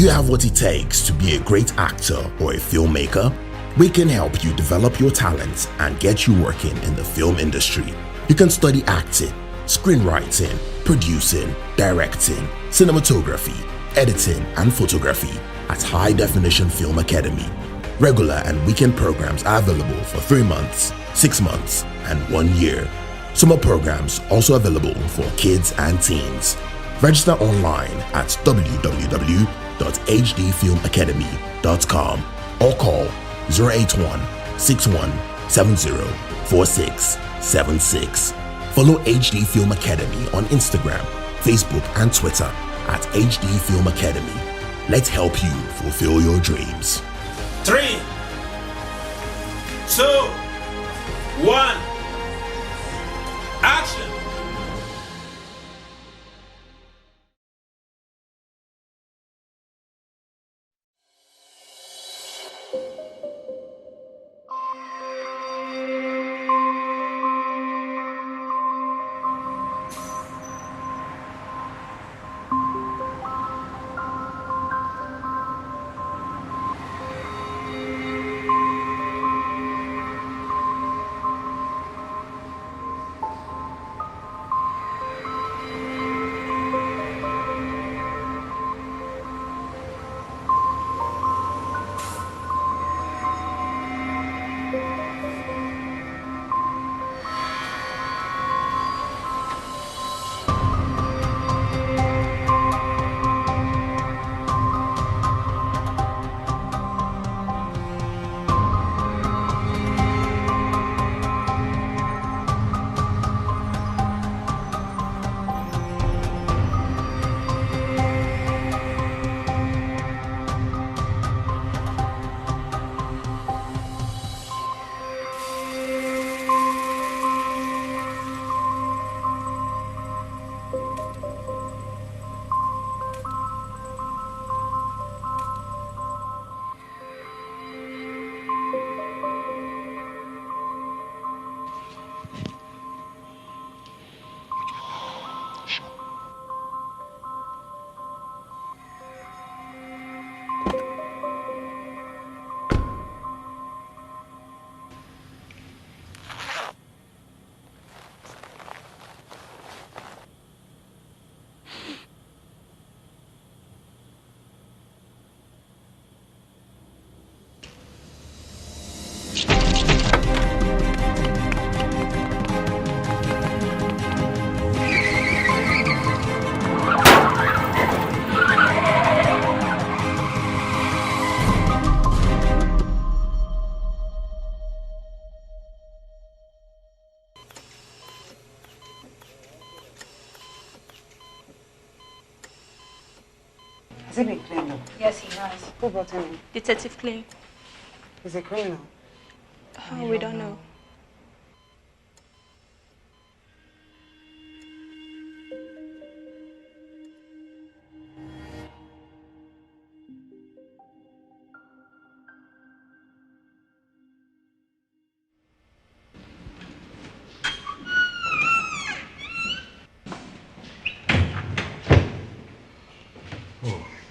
you have what it takes to be a great actor or a filmmaker? We can help you develop your talents and get you working in the film industry. You can study acting, screenwriting, producing, directing, cinematography, editing, and photography at High Definition Film Academy. Regular and weekend programs are available for 3 months, 6 months, and 1 year. Summer programs also available for kids and teens. Register online at www.hdfilmacademy.com or call 081-6170-4676. Follow HD Film Academy on Instagram, Facebook, and Twitter at HD Film Academy. Let's help you fulfill your dreams. 3, 2, 1, action! Has he been cleared now? Yes, he has. Who brought him in? Detective Clay. He's a criminal. Oh, we don't know.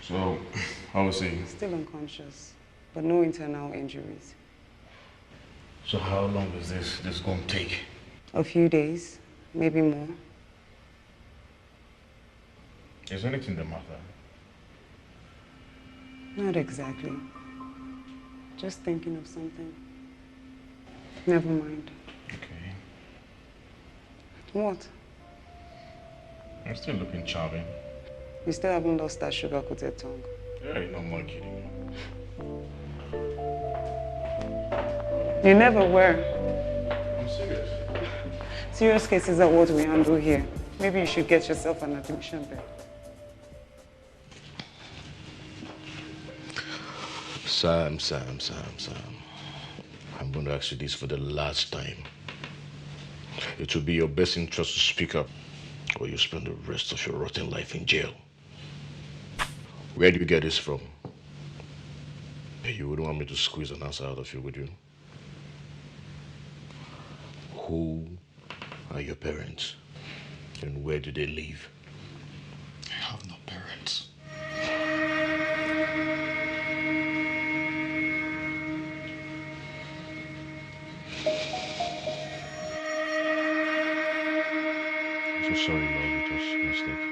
So, how is he? Still unconscious, but no internal injuries. So how long is this going to take? A few days, maybe more. Is anything the matter? Not exactly. Just thinking of something. Never mind. Okay. What? I'm still looking charming. You still haven't lost that sugar-coated tongue. Yeah, you're not more kidding. You never were. I'm serious. Serious cases are what we handle here. Maybe you should get yourself an admission there. Sam. I'm going to ask you this for the last time. It will be your best interest to speak up, or you spend the rest of your rotten life in jail. Where do you get this from? You wouldn't want me to squeeze an answer out of you, would you? Who are your parents? And where do they live? I have no parents. sorry, love. It was a mistake.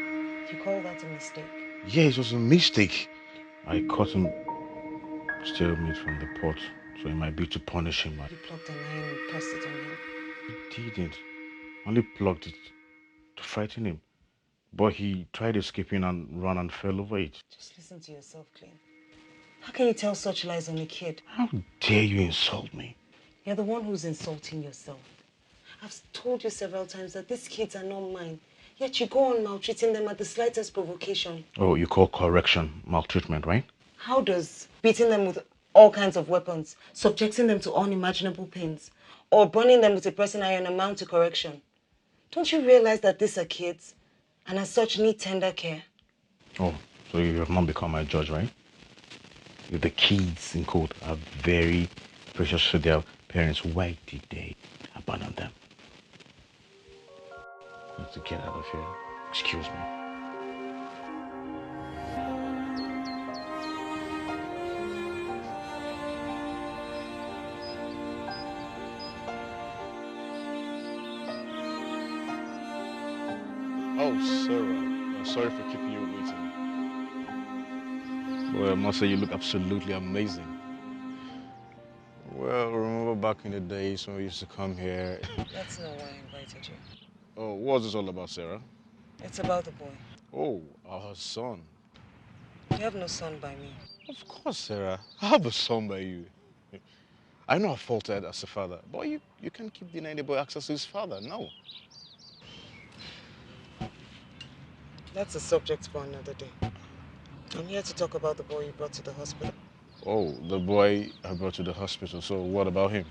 You call that a mistake? Yeah, it was a mistake. I caught him steal meat from the pot, so it might be to punish him. You plucked an iron and pressed it on him. He didn't. Only plugged it to frighten him. But he tried escaping and ran and fell over it. Just listen to yourself, Clean. How can you tell such lies on a kid? How dare you insult me? You're the one who's insulting yourself. I've told you several times that these kids are not mine. Yet you go on maltreating them at the slightest provocation. Oh, you call correction maltreatment, right? How does beating them with all kinds of weapons, subjecting them to unimaginable pains, or burning them with a pressing iron amount to correction? Don't you realize that these are kids, and as such need tender care? Oh, so you have not become my judge, right? The kids, in quote, are very precious to their parents. Why did they abandon them? I need to get out of here. Excuse me. Oh, Sarah, I'm sorry for keeping you waiting. Well, I must say you look absolutely amazing. Well, remember back in the days when we used to come here? That's not why I invited you. Oh, what's this all about, Sarah? It's about the boy. Oh, our son. You have no son by me. Of course, Sarah. I have a son by you. I know I faulted as a father, but you can't keep denying the boy access to his father, no. That's a subject for another day. I'm here to talk about the boy you brought to the hospital. Oh, the boy I brought to the hospital, so what about him?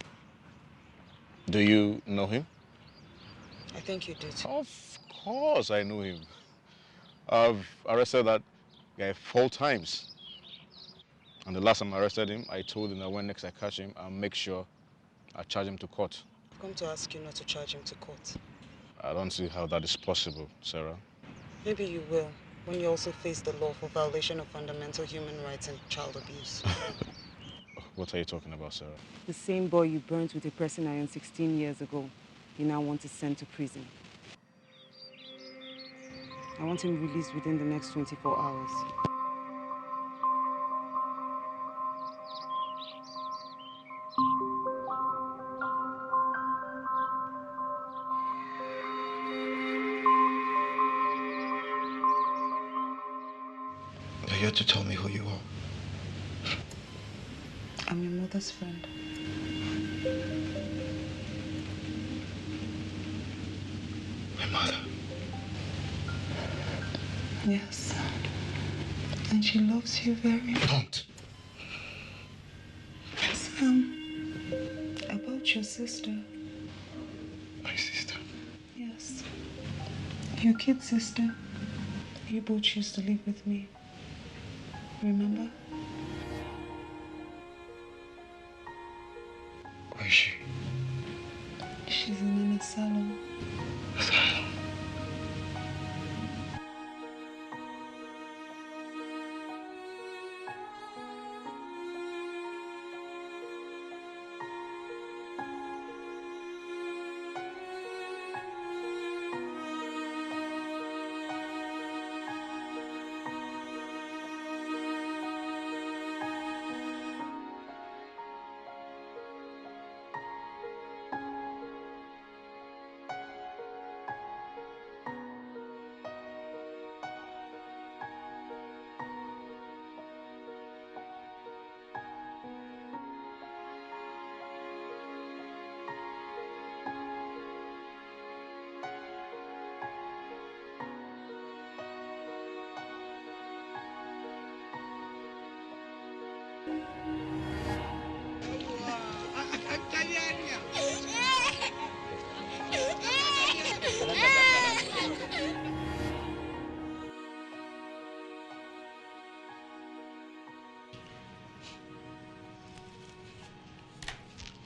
Do you know him? I think you did. Of course I know him. I've arrested that guy 4 times. And the last time I arrested him, I told him that when next I catch him, I'll make sure I charge him to court. I've come to ask you not to charge him to court. I don't see how that is possible, Sarah. Maybe you will, when you also face the law for violation of fundamental human rights and child abuse. What are you talking about, Sarah? The same boy you burnt with a pressing iron 16 years ago, you now want to send to prison. I want him released within the next 24 hours. You're here to tell me who you are. I'm your mother's friend. My mother. Yes. And she loves you very much. Don't. Sam, about your sister. My sister. Yes. Your kid sister. You both used to live with me. Remember? Where is she? She's in an asylum. Asylum.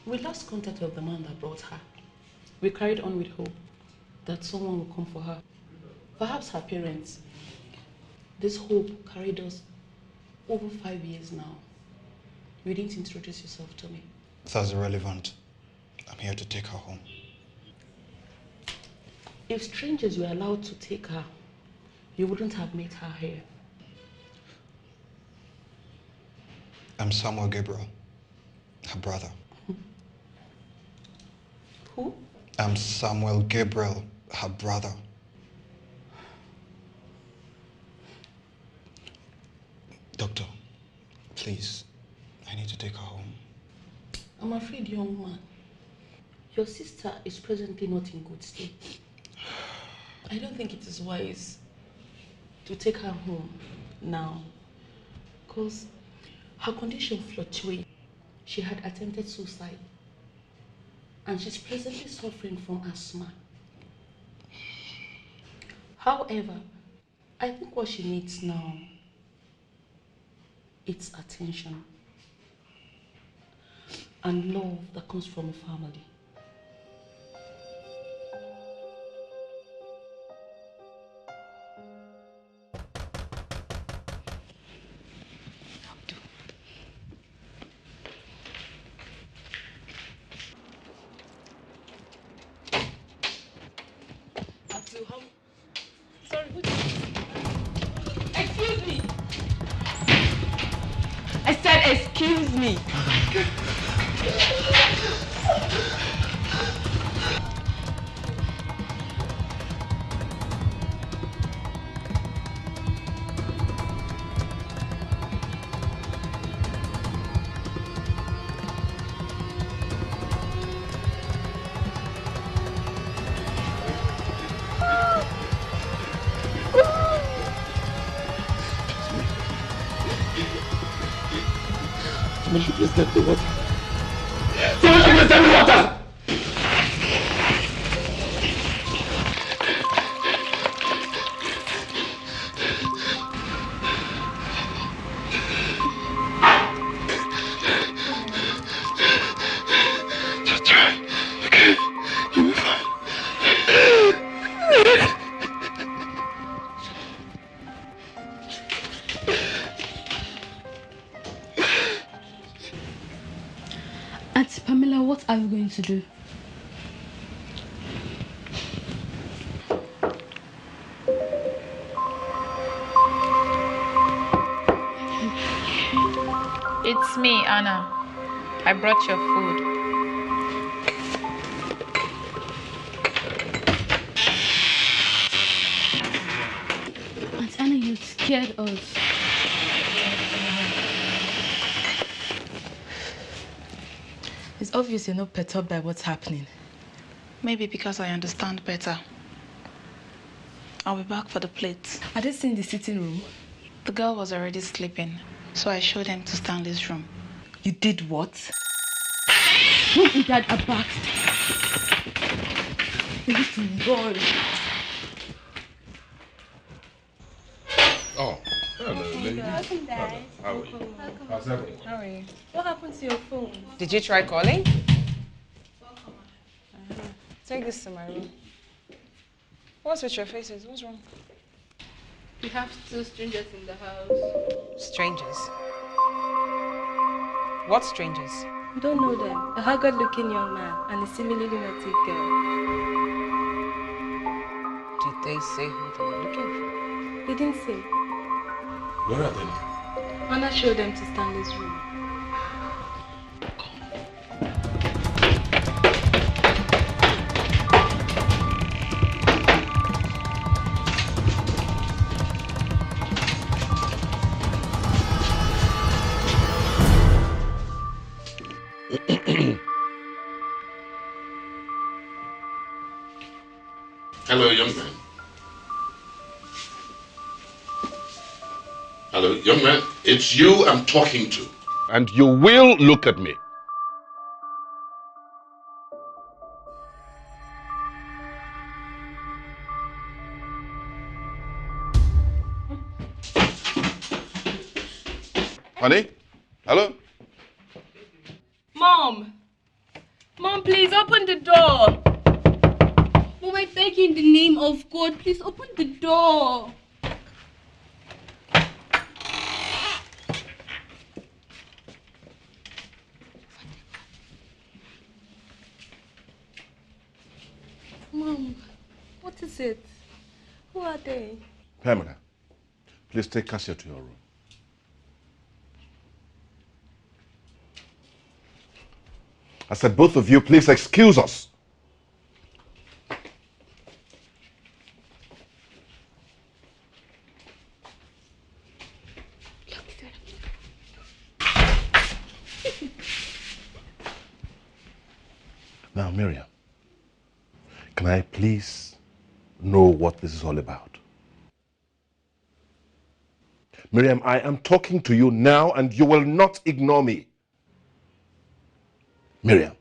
We lost contact with the man that brought her. We carried on with hope that someone will come for her. Perhaps her parents. This hope carried us over 5 years now. You didn't introduce yourself to me. That's irrelevant. I'm here to take her home. If strangers were allowed to take her, you wouldn't have met her here. I'm Samuel Gabriel, her brother. Who? I'm Samuel Gabriel, her brother. Doctor, please, I need to take her home. I'm afraid, young man, your sister is presently not in good state. I don't think it is wise to take her home now, because her condition fluctuates. She had attempted suicide, and she's presently suffering from asthma. However, I think what she needs now is attention and love that comes from a family. Sorry, excuse me. I said excuse me. Somebody please get the water. Somebody please get the water! Just try, okay? You'll be fine. Auntie Pamela, what are we going to do? It's me, Anna. I brought your food. Auntie Anna, you scared us. It's obvious you're not perturbed by what's happening. Maybe because I understand better. I'll be back for the plates. Are they in the sitting room? The girl was already sleeping, so I showed them to Stanley's room. You did what? Who is that aback? We need to run. Oh, hello, lady. Welcome, Dad. How are you? How's everything? How are you? What happened to your phone? Did you try calling? Take this to my room. What's with your faces? What's wrong? We have 2 strangers in the house. Strangers? What strangers? We don't know them. A haggard-looking young man and a seemingly lunatic girl. Did they say who they were looking for? They didn't say. Where are they? Anna showed them to Stanley's room. Hello, young man. Hello, young man. It's you I'm talking to. And you will look at me. Honey? Hello? Mom! Mom, please open the door! Mom, I beg you in the name of God, please open the door. Mom, what What is it? Who are they? Pamela, please take Cassia to your room. I said both of you, please excuse us. Now, Miriam, can I please know what this is all about? Miriam, I am talking to you now and you will not ignore me. Miriam.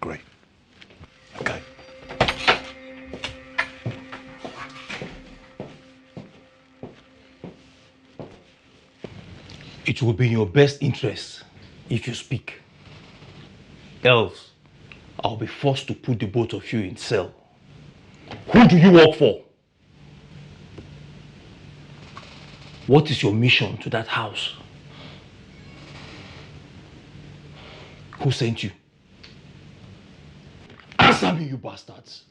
Great. Okay. It will be in your best interest if you speak. Else, I'll be forced to put the both of you in cell. Who do you work for? What is your mission to that house? Who sent you? Answer me, you bastards.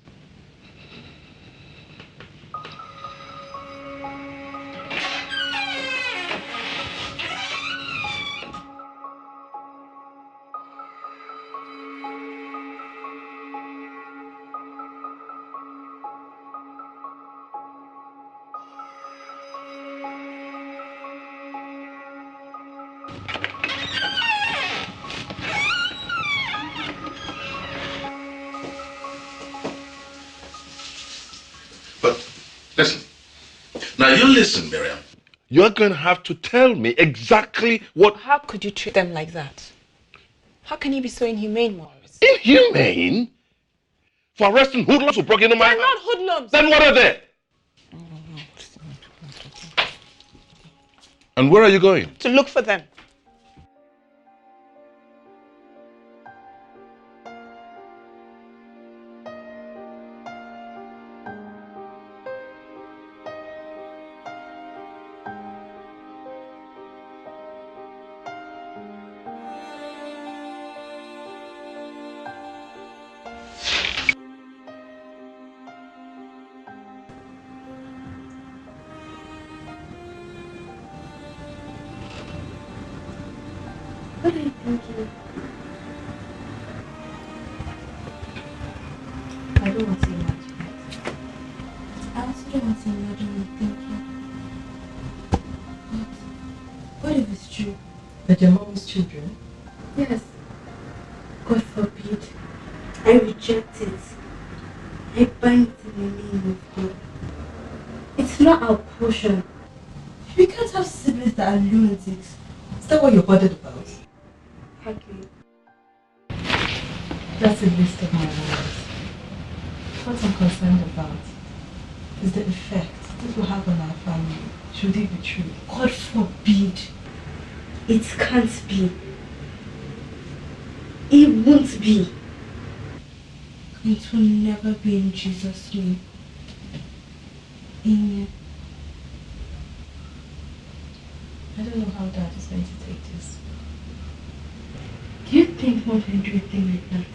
Listen. Now you listen, Miriam. You're going to have to tell me exactly what... How could you treat them like that? How can you be so inhumane, Morris? Inhumane? For arresting hoodlums who broke into my house? They're not hoodlums! Then what are they? And where are you going? To look for them. What are you thinking? I don't want to imagine it. I also don't want to imagine you thinking. What if it's true? That your mom's children? Yes. God forbid. I reject it. I bind it in the name of God. It's not our portion. We can't have siblings that are lunatics. Is that what you're bothered about? Hardly. That's the least of my worries. What I'm concerned about is the effect this will have on our family. Should it be true? God forbid. It can't be. It won't be. It will never be in Jesus' name. Amen. I don't know how Dad is going to take this. Do you think Mom can do a thing like that?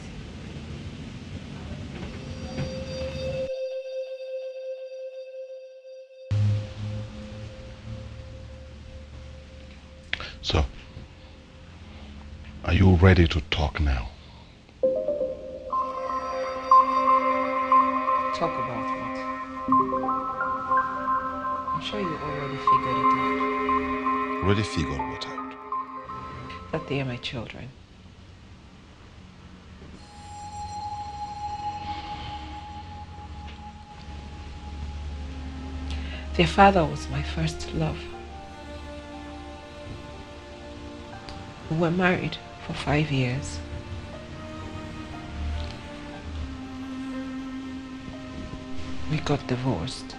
So, are you ready to talk now? Talk about what? I'm sure you already figured it out. Already figured what out? That they are my children. Their father was my first love. We were married for 5 years. We got divorced.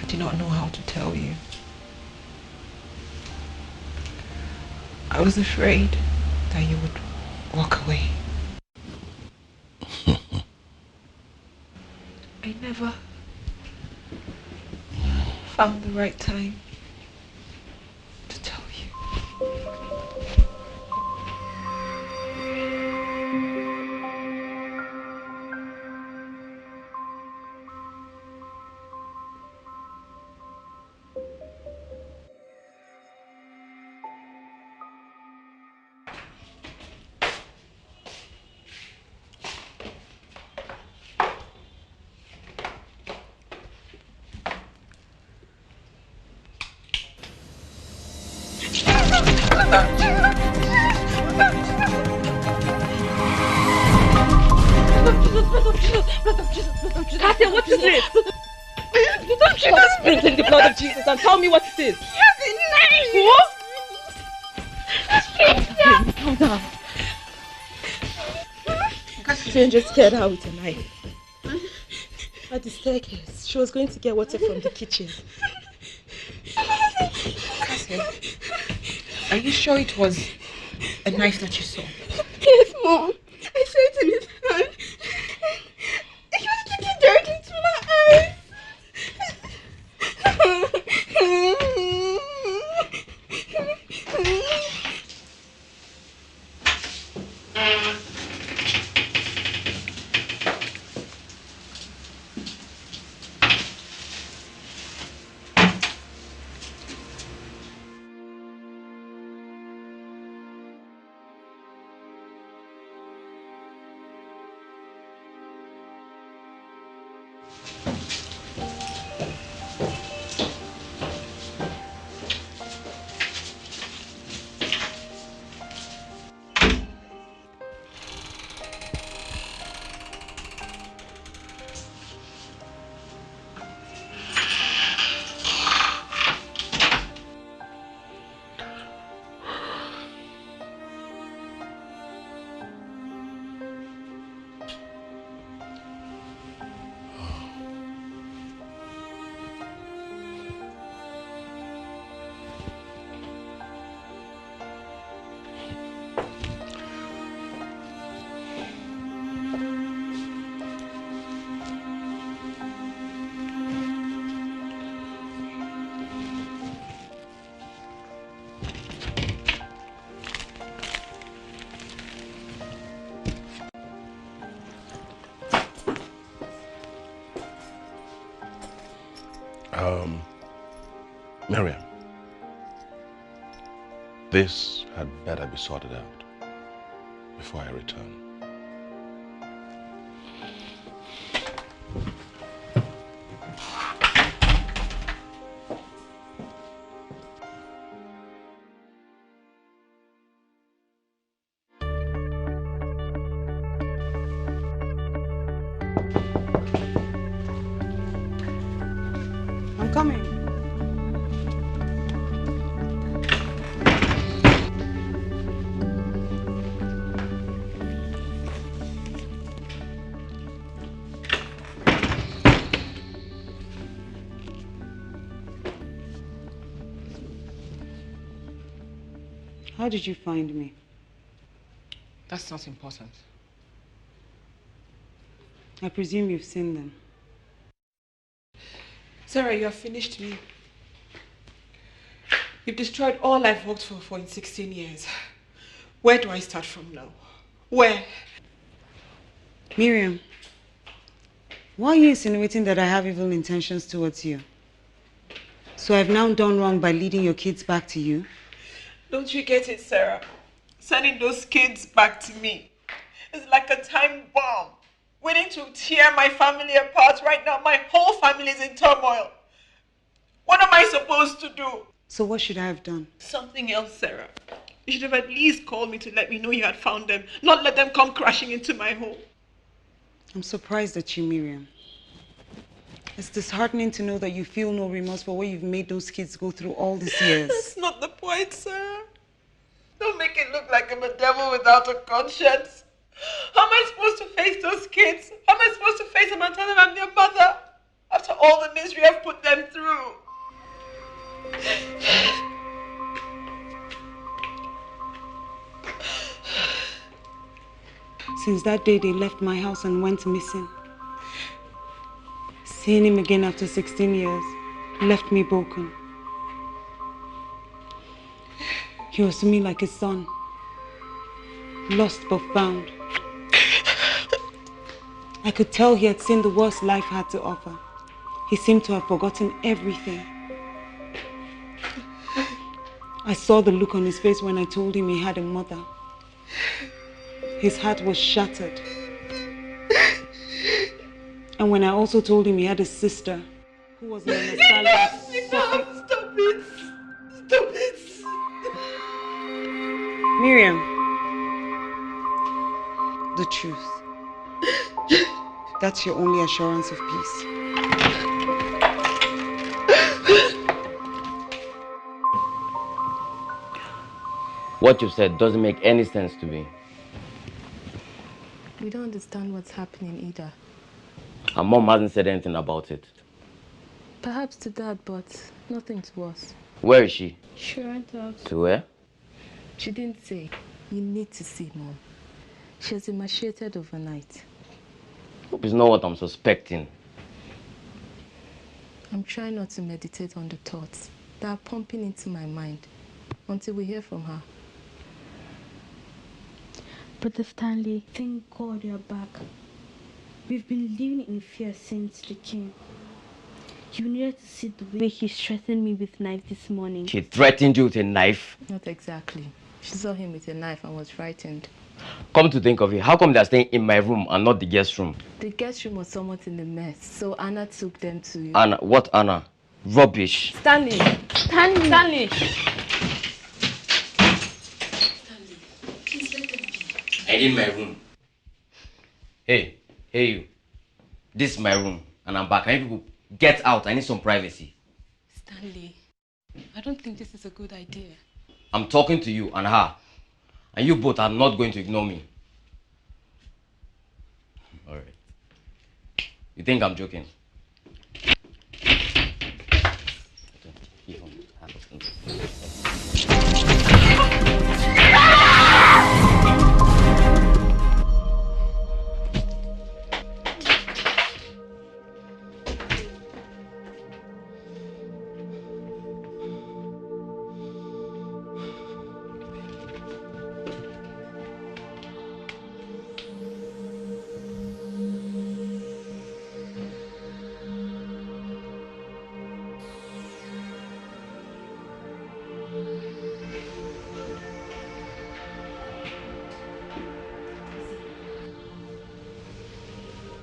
I did not know how to tell you. I was afraid that you would walk away. I never found the right time to tell you. Katia, what is this? Stop sprinkling the blood of Jesus and tell me what it is. What? Calm down. Stranger scared her with a knife. At the staircase, she was going to get water from the kitchen. Cassie, are you sure it was a knife that you saw? Yes, Mom. I saw it in his hand. He was looking directly into my eyes. Miriam, this had better be sorted out before I return. I'm coming. How did you find me? That's not important. I presume you've seen them. Sarah, you have finished me. You've destroyed all I've worked for in 16 years. Where do I start from now? Where? Miriam, why are you insinuating that I have evil intentions towards you? So I've now done wrong by leading your kids back to you? Don't you get it, Sarah? Sending those kids back to me is like a time bomb, waiting to tear my family apart. Right now, my whole family is in turmoil. What am I supposed to do? So what should I have done? Something else, Sarah. You should have at least called me to let me know you had found them, not let them come crashing into my home. I'm surprised at you, Miriam. It's disheartening to know that you feel no remorse for what you've made those kids go through all these years. That's not the point, Sarah. Don't make it look like I'm a devil without a conscience. How am I supposed to face those kids? How am I supposed to face them and tell them I'm their mother? After all the misery I've put them through. Since that day they left my house and went missing, seeing him again after 16 years left me broken. He was to me like a son, lost but found. I could tell he had seen the worst life had to offer. He seemed to have forgotten everything. I saw the look on his face when I told him he had a mother. His heart was shattered. And when I also told him he had a sister who was in an asylum. Stop it! Stop it! Miriam, the truth. That's your only assurance of peace. What you said doesn't make any sense to me. We don't understand what's happening either. Her mom hasn't said anything about it. Perhaps to Dad, but nothing to us. Where is she? She went out. To where? She didn't say. You need to see Mom. She was emaciated overnight. Hope it's not what I'm suspecting. I'm trying not to meditate on the thoughts that are pumping into my mind until we hear from her. Brother Stanley, thank God you're back. We've been living in fear since they came. You needed to see the way he threatened me with knife this morning. She threatened you with a knife? Not exactly. She saw him with a knife and was frightened. Come to think of it, how come they're staying in my room and not the guest room? The guest room was somewhat in a mess, so Anna took them to... Anna? What Anna? Rubbish. Stanley! Stanley! Stanley! I need my room. Hey you. This is my room and I'm back. I need people get out. I need some privacy. Stanley, I don't think this is a good idea. I'm talking to you and her. And you both are not going to ignore me. Alright. You think I'm joking?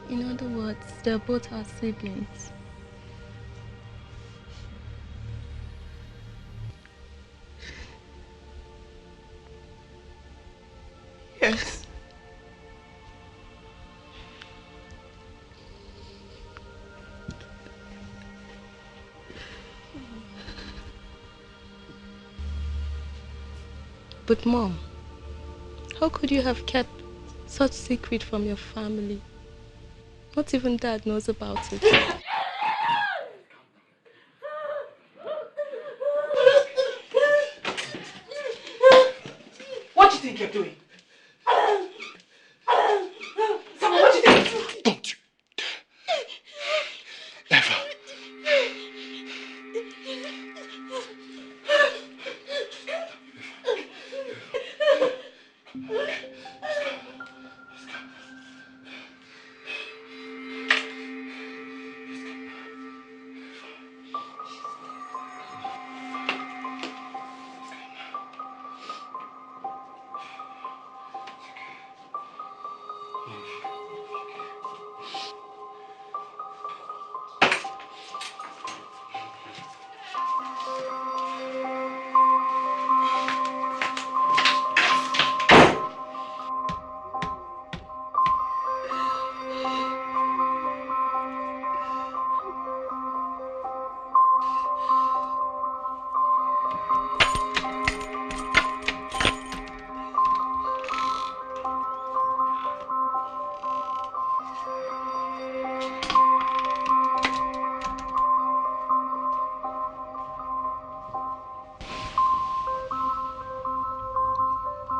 In other words, they're both our siblings. Yes. But Mom, how could you have kept such secret from your family? Not even Dad knows about it. What do you think you're doing? Someone, what do you think? Don't you ever.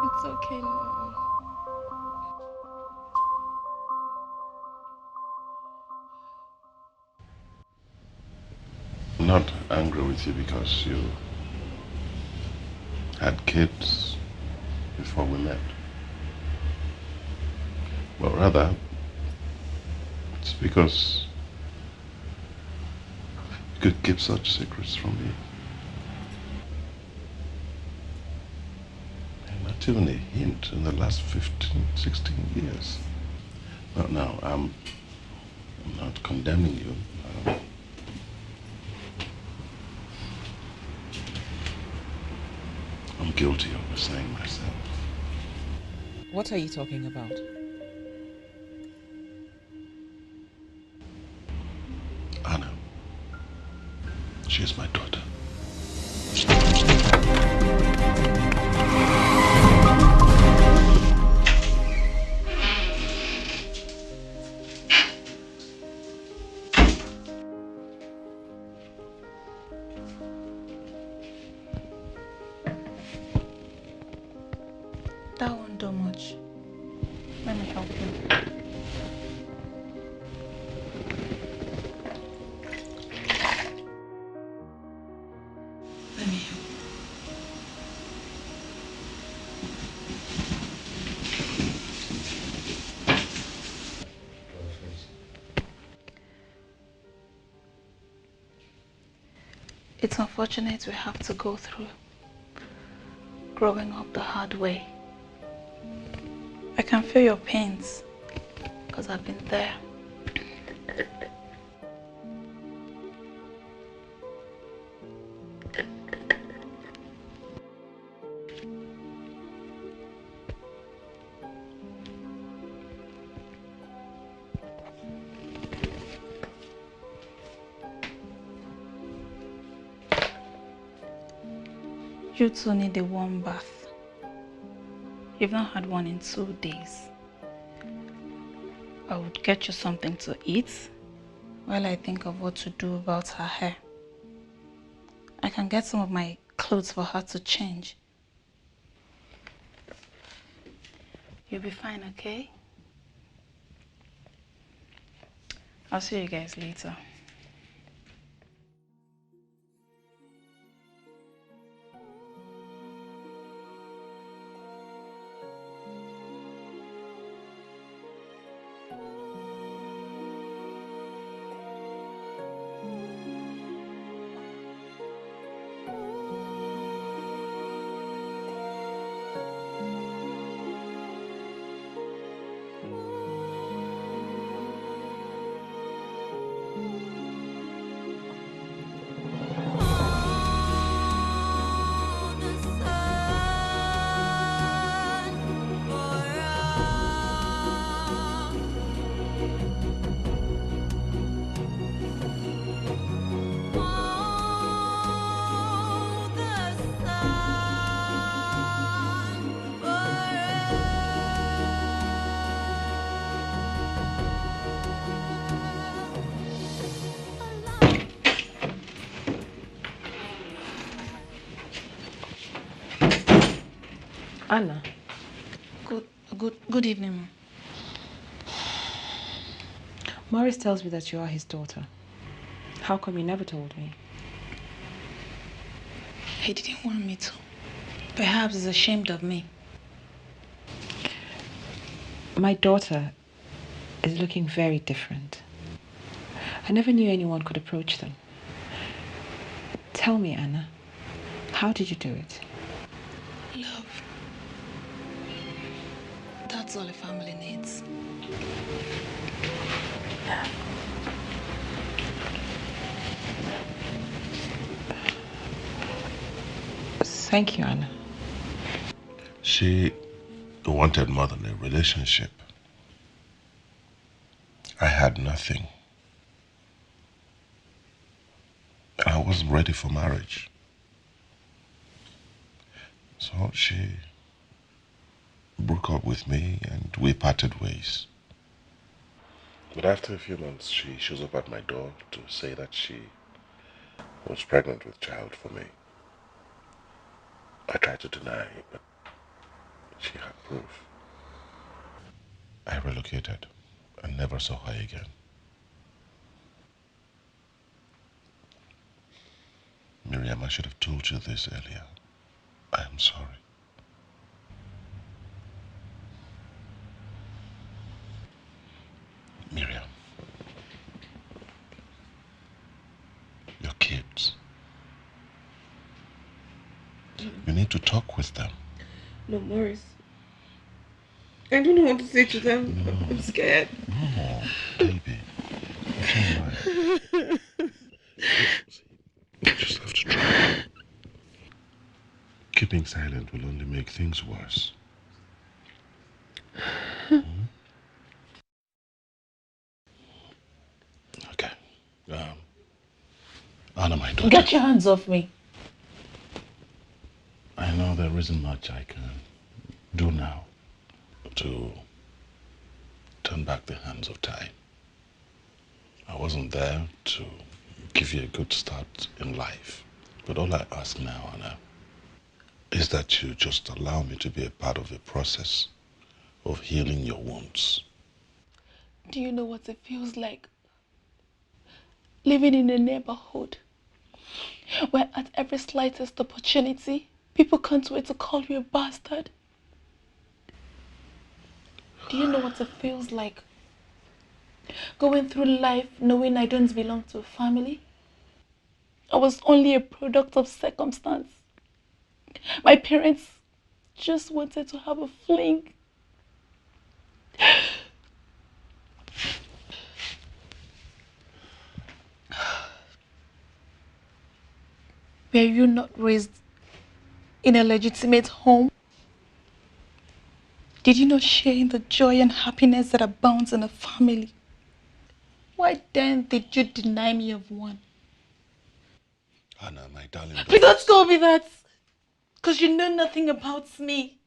It's okay, Mom. I'm not angry with you because you had kids before we met. But rather, it's because you could keep such secrets from me. And not even a hint in the last 15, 16 years. No, I'm not condemning you. I'm guilty of betraying myself. What are you talking about? Anna. She is my daughter. That won't do much. Let me help you. Let me help. It's unfortunate we have to go through growing up the hard way. I can feel your pains because I've been there. You two need a warm bath. You've not had one in 2 days. I would get you something to eat while I think of what to do about her hair. I can get some of my clothes for her to change. You'll be fine, okay? I'll see you guys later. Anna. Good evening, Mom. Morris tells me that you are his daughter. How come you never told me? He didn't want me to. Perhaps he's ashamed of me. My daughter is looking very different. I never knew anyone could approach them. Tell me, Anna, how did you do it? Love. That's all a family needs. Thank you, Anna. She wanted more than a relationship. I had nothing. I wasn't ready for marriage. So she broke up with me and we parted ways. But after a few months, she shows up at my door to say that she was pregnant with child for me. I tried to deny, but she had proof. I relocated and never saw her again. Miriam, I should have told you this earlier. I am sorry. Miriam, your kids. You need to talk with them. No, Morris. I don't know what to say to them. No. I'm scared. No, baby. It's all right. You just have to try. Keeping silent will only make things worse. Okay. Anna, my daughter. Get your hands off me. I know there isn't much I can do now to turn back the hands of time. I wasn't there to give you a good start in life. But all I ask now, Anna, is that you just allow me to be a part of the process of healing your wounds. Do you know what it feels like? Living in a neighborhood where at every slightest opportunity, people can't wait to call you a bastard. Do you know what it feels like? Going through life knowing I don't belong to a family. I was only a product of circumstance. My parents just wanted to have a fling. Were you not raised in a legitimate home? Did you not share in the joy and happiness that abounds in a family? Why then did you deny me of one? Anna, my darling. Please don't tell me that. Because you know nothing about me.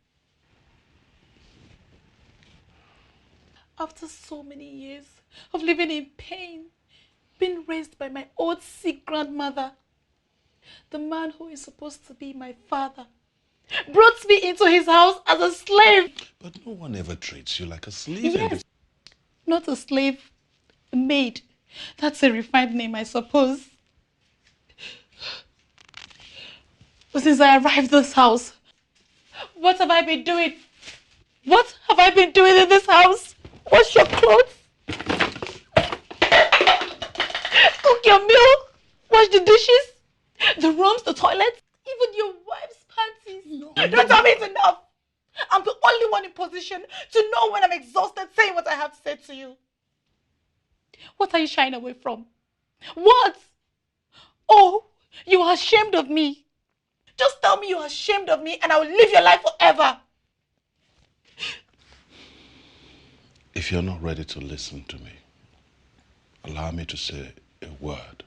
After so many years of living in pain, being raised by my old sick grandmother, the man who is supposed to be my father brought me into his house as a slave. But no one ever treats you like a slave. Yes, not a slave, a maid. That's a refined name, I suppose. But since I arrived at this house, what have I been doing? What have I been doing in this house? Wash your clothes, cook your meal, wash the dishes, the rooms, the toilets, even your wife's panties. No. Don't tell me it's enough. I'm the only one in position to know when I'm exhausted saying what I have said to you. What are you shying away from? What? Oh, you are ashamed of me. Just tell me you are ashamed of me and I will live your life forever. If you're not ready to listen to me, allow me to say a word.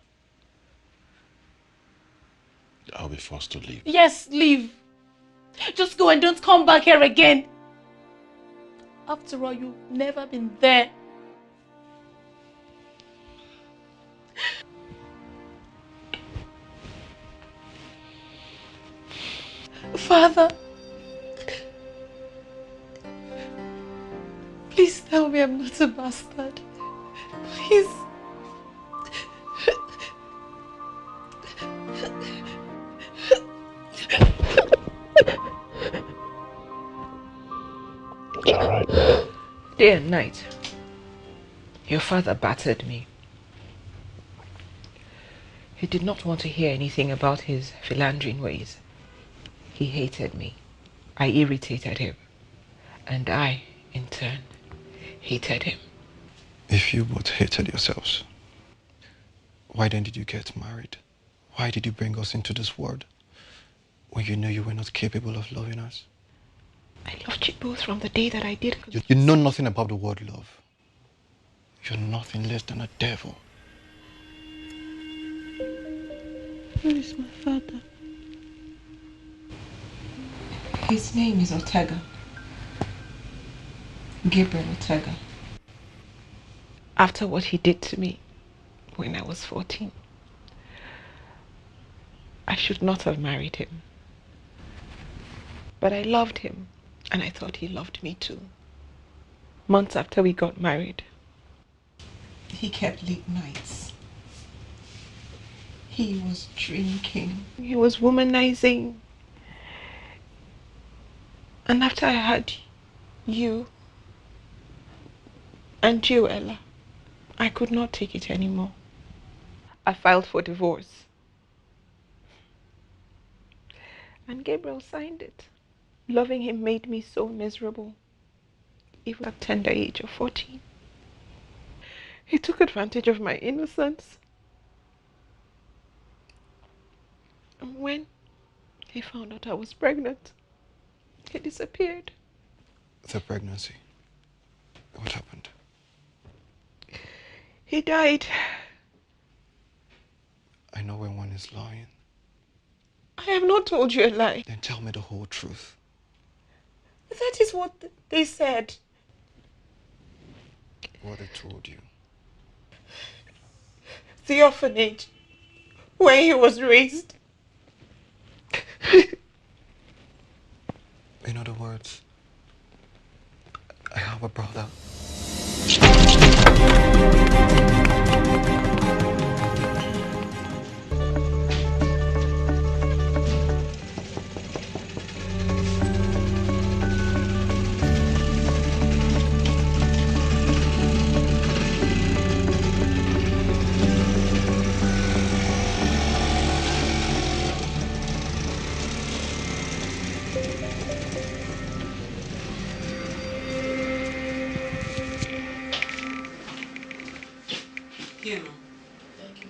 I'll be forced to leave. Yes, leave. Just go and don't come back here again. After all, you've never been there. Father, please tell me I'm not a bastard. Please. All right. Day and night, your father battered me. He did not want to hear anything about his philandering ways. He hated me. I irritated him. And I, in turn, hated him. If you both hated yourselves, why then did you get married? Why did you bring us into this world when you knew you were not capable of loving us? I loved you both from the day that I did. You know nothing about the word love. You're nothing less than a devil. Where is my father? His name is Ortega. Gabriel Ortega. After what he did to me when I was 14, I should not have married him. But I loved him, and I thought he loved me too. Months after we got married, he kept late nights. He was drinking. He was womanizing. And after I had you and you, Ella, I could not take it anymore. I filed for divorce. And Gabriel signed it. Loving him made me so miserable, even at tender age of 14. He took advantage of my innocence. And when He found out I was pregnant. He disappeared. The pregnancy. What happened? He died. I know when one is lying. I have not told you a lie. Then tell me the whole truth. That is what they said. What they told you. The orphanage where he was raised. In other words, I have a brother. Here. Thank you.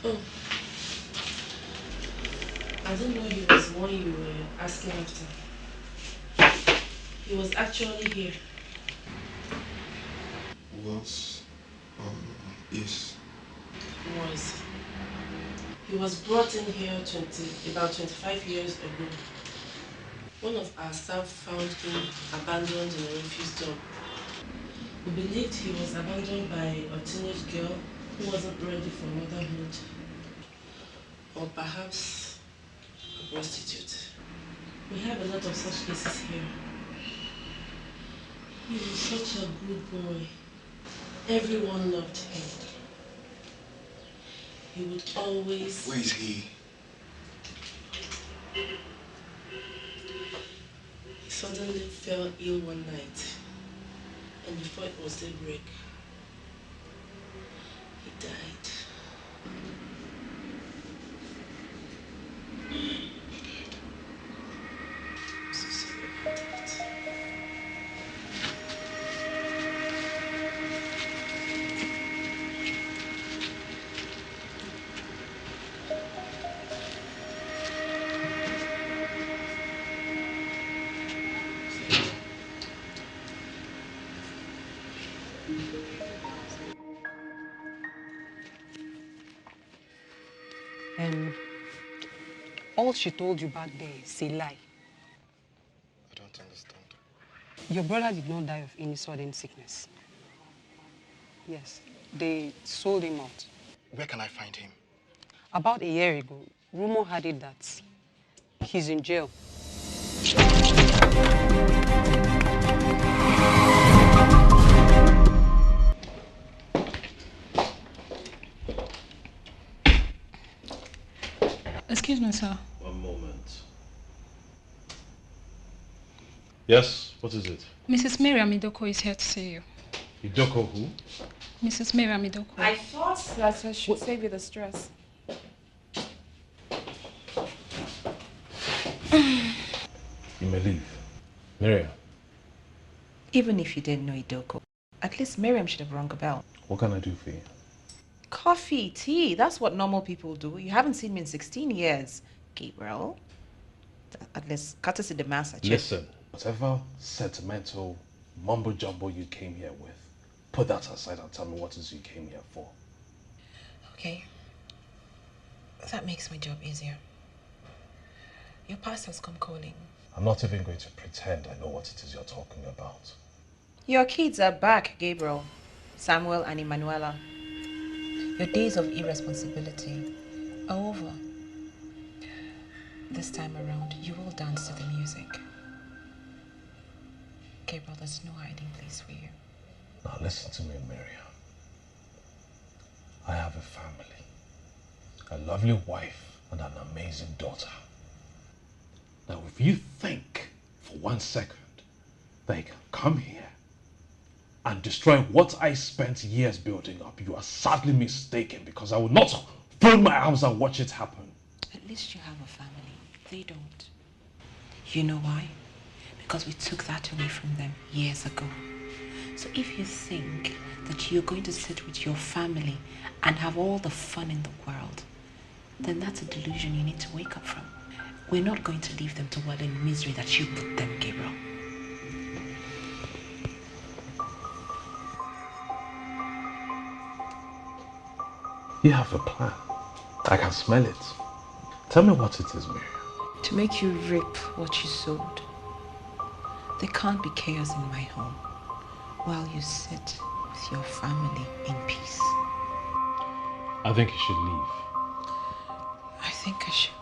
Oh. I didn't know he was the one you were asking after. He was actually here. Was? Yes. Was. He was brought in here about 25 years ago. One of our staff found him abandoned in a refuse dump. We believed he was abandoned by a teenage girl who wasn't ready for motherhood. Or perhaps a prostitute. We have a lot of such cases here. He was such a good boy. Everyone loved him. He would always... Where is he? He suddenly fell ill one night, and before it was daybreak, he died. I'm so sorry about that. All she told you back there is a lie. I don't understand. Your brother did not die of any sudden sickness. Yes, they sold him out. Where can I find him? About a year ago, rumor had it that he's in jail. Excuse me, sir. One moment. Yes, what is it? Mrs. Miriam Idoko is here to see you. Idoko who? Mrs. Miriam Idoko. I thought that I should save you the stress. You may leave. Miriam, Even if you didn't know Idoko, at least Miriam should have rung a bell. what can I do for you? Coffee, tea, that's what normal people do. You haven't seen me in 16 years, Gabriel. At least courtesy the mass at you. Listen, whatever sentimental mumbo jumbo you came here with, put that aside and tell me what it is you came here for. Okay. That makes my job easier. Your past has come calling. I'm not even going to pretend I know what it is you're talking about. Your kids are back, Gabriel. Samuel and Emanuela. Your days of irresponsibility are over. This time around, you will dance to the music. Gabriel, there's no hiding place for you. Now listen to me, Miriam. I have a family, a lovely wife, and an amazing daughter. Now if you think for 1 second that you can come here and destroy what I spent years building up, you are sadly mistaken, because I will not fold my arms and watch it happen. At least you have a family. They don't. You know why? Because we took that away from them years ago. So if you think that you're going to sit with your family and have all the fun in the world, then that's a delusion you need to wake up from. We're not going to leave them to wallow in misery that you put them, Gabriel. You have a plan. I can smell it. Tell me what it is, Miriam. To make you reap what you sowed. There can't be chaos in my home while you sit with your family in peace. I think you should leave. I think I should.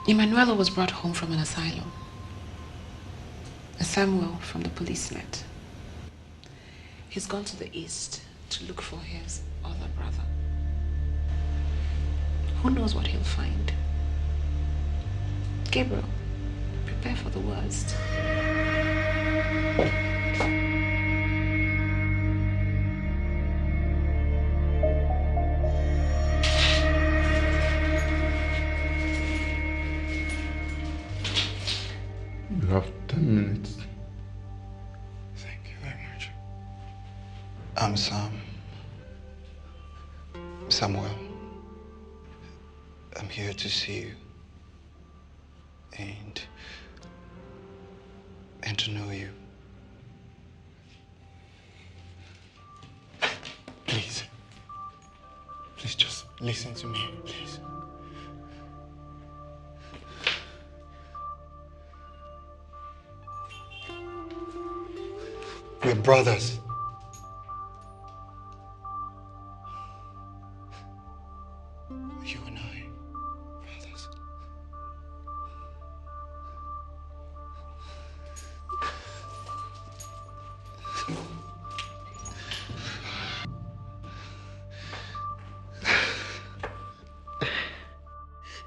Emanuela was brought home from an asylum. Samuel from the police net. He's gone to the east to look for his other brother. Who knows what he'll find? Gabriel, prepare for the worst. You have 10 minutes. Thank you very much. I'm Samuel. I'm here to see you and to know you. Please just listen to me, please. We're brothers. You and I, brothers.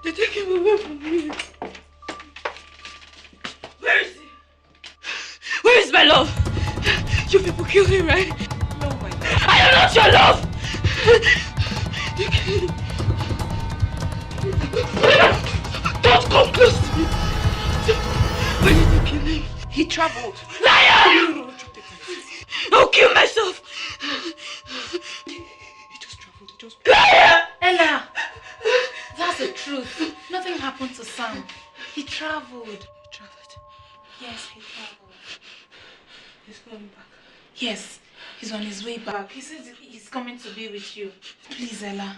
They took him away from me. Where is he? Where is my love? You people killed him, right? No, my love. I am not your love! Don't come close to me! Why did you kill him? He traveled. Liar! No, I'll kill myself! He just traveled. Liar! Ella! That's the truth. Nothing happened to Sam. He traveled. Yes, he traveled. He's coming back. Yes, he's on his way back. He says he's coming to be with you. Please, Ella,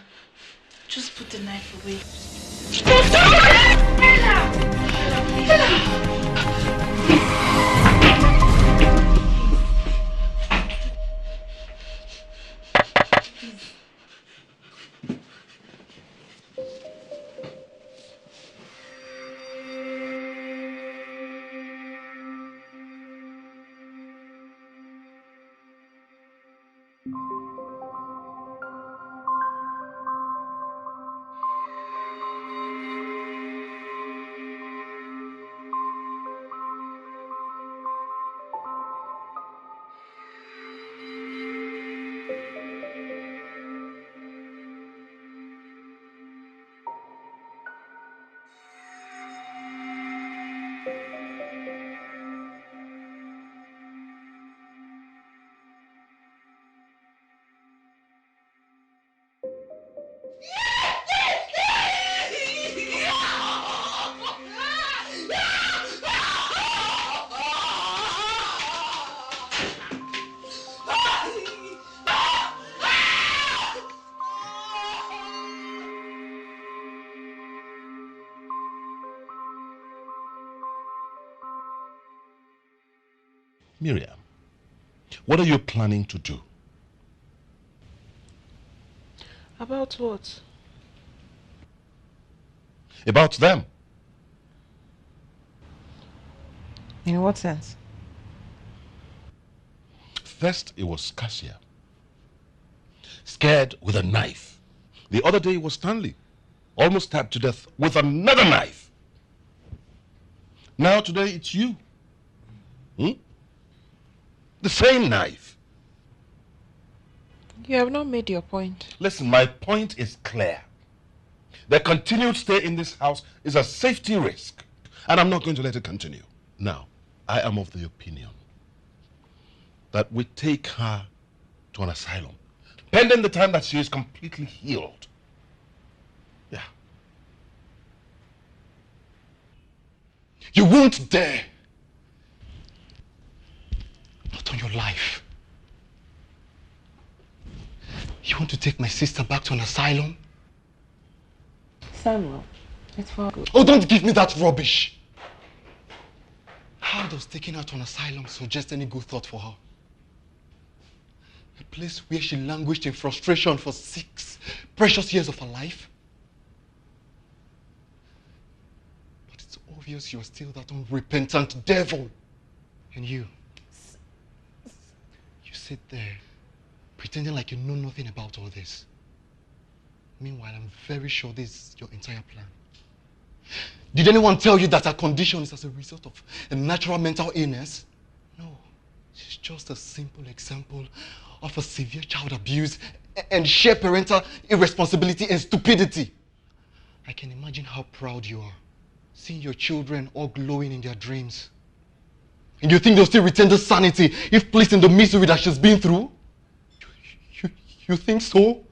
just put the knife away. Stop! Miriam, what are you planning to do? About what? About them. In what sense? First, it was Cassia. Scared with a knife. The other day it was Stanley. Almost stabbed to death with another knife. Now today it's you. The same knife. You have not made your point. Listen, my point is clear. Their continued stay in this house is a safety risk, and I'm not going to let it continue. Now, I am of the opinion that we take her to an asylum, pending the time that she is completely healed. Yeah. You won't dare! Not on your life. You want to take my sister back to an asylum? Samuel, it's for good. Oh, don't give me that rubbish! How does taking her to an asylum suggest any good thought for her? A place where she languished in frustration for 6 precious years of her life? But it's obvious you're still that unrepentant devil. And you sit there, pretending like you know nothing about all this. Meanwhile, I'm very sure this is your entire plan. Did anyone tell you that her condition is as a result of a natural mental illness? No, she's just a simple example of a severe child abuse and sheer parental irresponsibility and stupidity. I can imagine how proud you are, seeing your children all glowing in their dreams. And you think they'll still retain their sanity if placed in the misery that she's been through? You think so?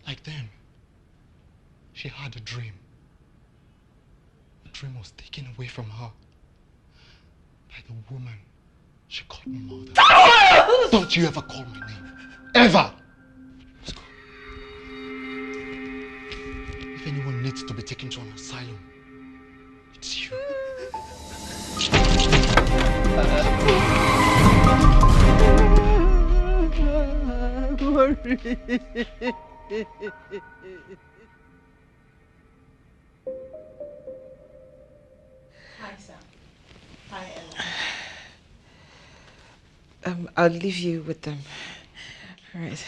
Like them, she had a dream. The dream was taken away from her by the woman she called mother. Don't you ever call my name. Ever! Let's go. If anyone needs to be taken to an asylum, it's you. Hi, Sam. Hi, Ella. I'll leave you with them. All right.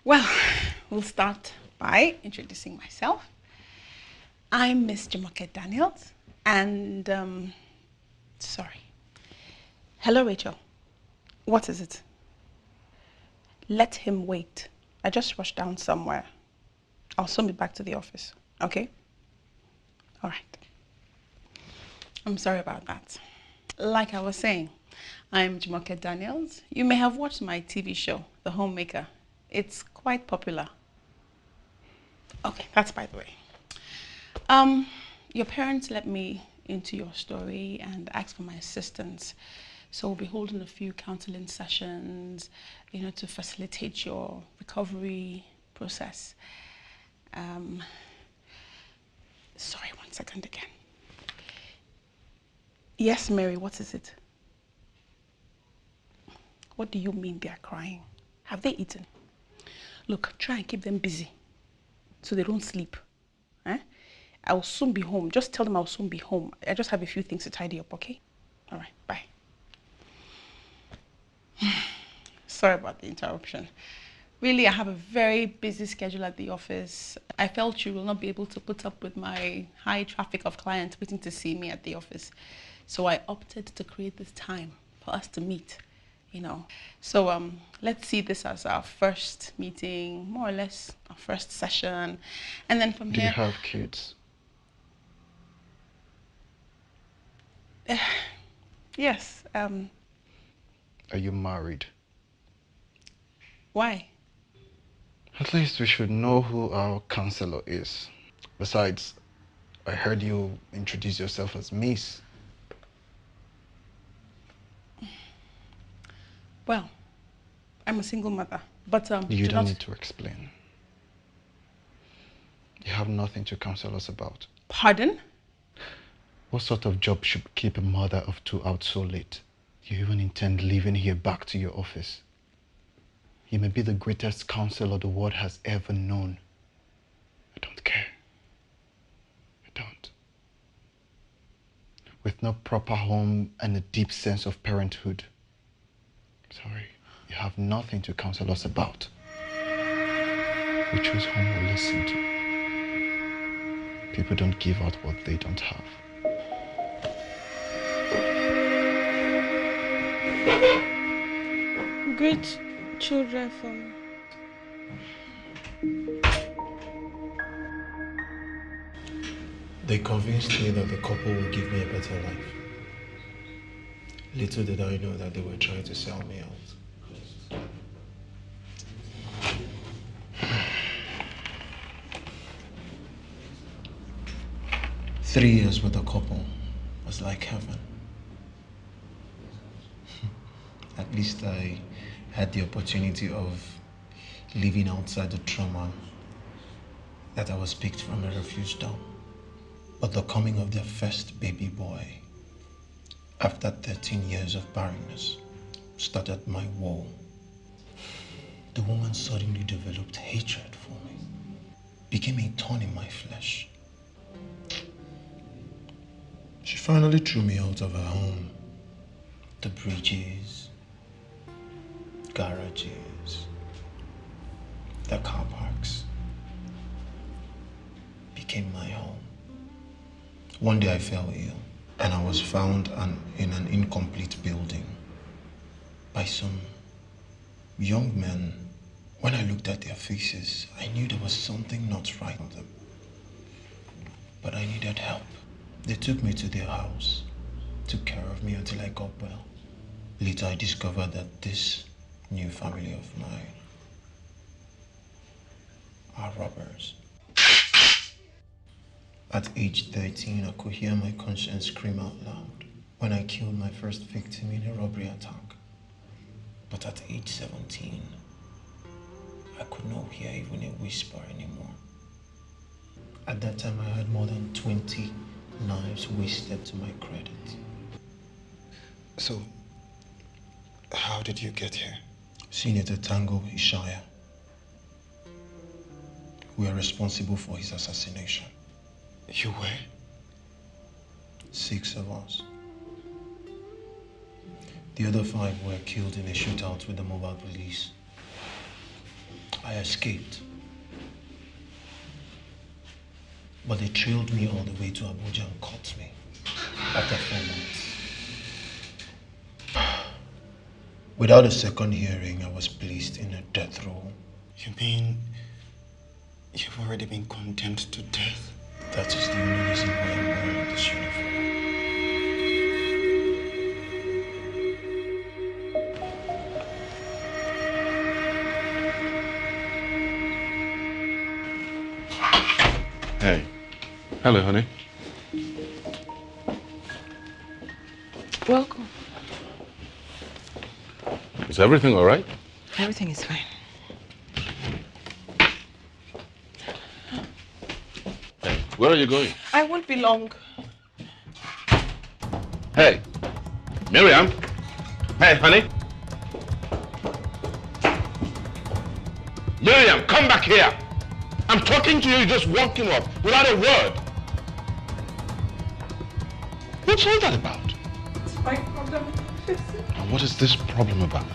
Well, we'll start by introducing myself. I'm Miss Jumoke Daniels, and sorry. Hello, Rachel. What is it? Let him wait. I just rushed down somewhere. I'll soon be back to the office, okay? All right. I'm sorry about that. Like I was saying, I'm Jumoke Daniels. You may have watched my TV show, The Homemaker. It's quite popular. Okay, that's by the way. Your parents let me into your story and asked for my assistance. So we'll be holding a few counseling sessions, to facilitate your recovery process. Sorry, 1 second again. Yes, Mary, what is it? What do you mean they are crying? Have they eaten? Look, try and keep them busy so they don't sleep. I'll soon be home. Just tell them I'll soon be home. I just have a few things to tidy up, okay? All right, bye. Sorry about the interruption. Really, I have a very busy schedule at the office. I felt you will not be able to put up with my high traffic of clients waiting to see me at the office. So I opted to create this time for us to meet, So let's see this as our first meeting, more or less our first session. And then from here... Do you have kids? Yes. Are you married? Why? At least we should know who our counselor is. Besides, I heard you introduce yourself as Miss. Well, I'm a single mother, but you don't need to explain. You have nothing to counsel us about. Pardon? What sort of job should keep a mother of 2 out so late? Do you even intend leaving here back to your office? You may be the greatest counselor the world has ever known. I don't care. I don't. With no proper home and a deep sense of parenthood, sorry, you have nothing to counsel us about. We choose whom we listen to. People don't give out what they don't have. Great children for me. They convinced me that the couple would give me a better life. Little did I know that they were trying to sell me out. 3 years with the couple was like heaven. At least I had the opportunity of living outside the trauma that I was picked from a refuse dump. But the coming of their first baby boy, after 13 years of barrenness, started my woe. The woman suddenly developed hatred for me, became a thorn in my flesh. She finally threw me out of her home. The bridges, garages, the car parks became my home. One day I fell ill and I was found in an incomplete building by some young men. When I looked at their faces, I knew there was something not right with them. But I needed help. They took me to their house, took care of me until I got well. Later I discovered that this new family of mine are robbers. At age 13, I could hear my conscience scream out loud when I killed my first victim in a robbery attack. But at age 17, I could not hear even a whisper anymore. At that time, I had more than 20 knives wasted to my credit. So, how did you get here? Senator Tango Ishaya. We are responsible for his assassination. You were? 6 of us. The other 5 were killed in a shootout with the mobile police. I escaped. But they trailed me all the way to Abuja and caught me after 4 months. Without a second hearing, I was placed in a death row. You mean you've already been condemned to death? That is the only reason why I'm wearing this uniform. Hey. Hello, honey. Welcome. Is everything all right? Everything is fine. Hey, where are you going? I won't be long. Hey, Miriam. Hey, honey. Miriam, come back here. I'm talking to you, you're just walking off without a word. What's all that about? It's my problem. And what is this problem about?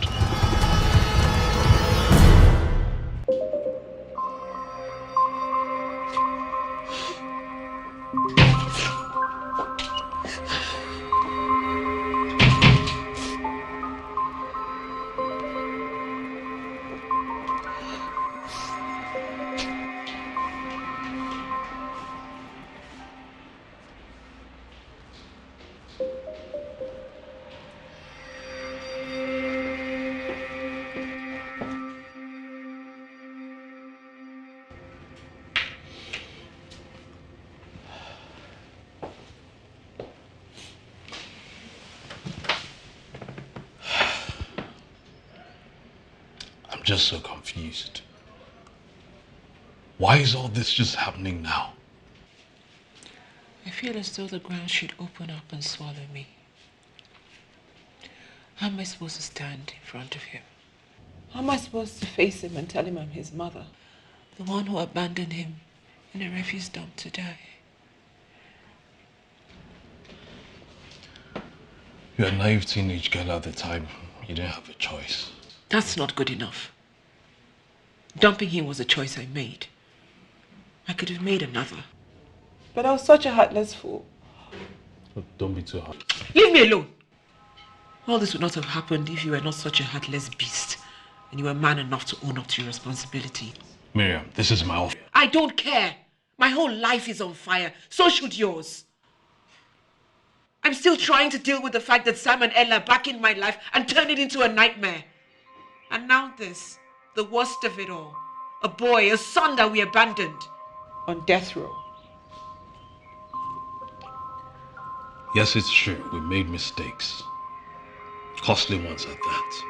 I'm just so confused. Why is all this just happening now? I feel as though the ground should open up and swallow me. How am I supposed to stand in front of him? How am I supposed to face him and tell him I'm his mother? The one who abandoned him in a refuse dump to die. You're a naive teenage girl at the time. You didn't have a choice. That's not good enough. Dumping him was a choice I made. I could have made another. But I was such a heartless fool. Look, don't be too hard. Leave me alone. All this would not have happened if you were not such a heartless beast and you were man enough to own up to your responsibility. Miriam, this is my office. I don't care. My whole life is on fire. So should yours. I'm still trying to deal with the fact that Sam and Ella are back in my life and turned it into a nightmare. And now this, the worst of it all. A boy, a son that we abandoned. On death row. Yes, it's true, we made mistakes. Costly ones at that.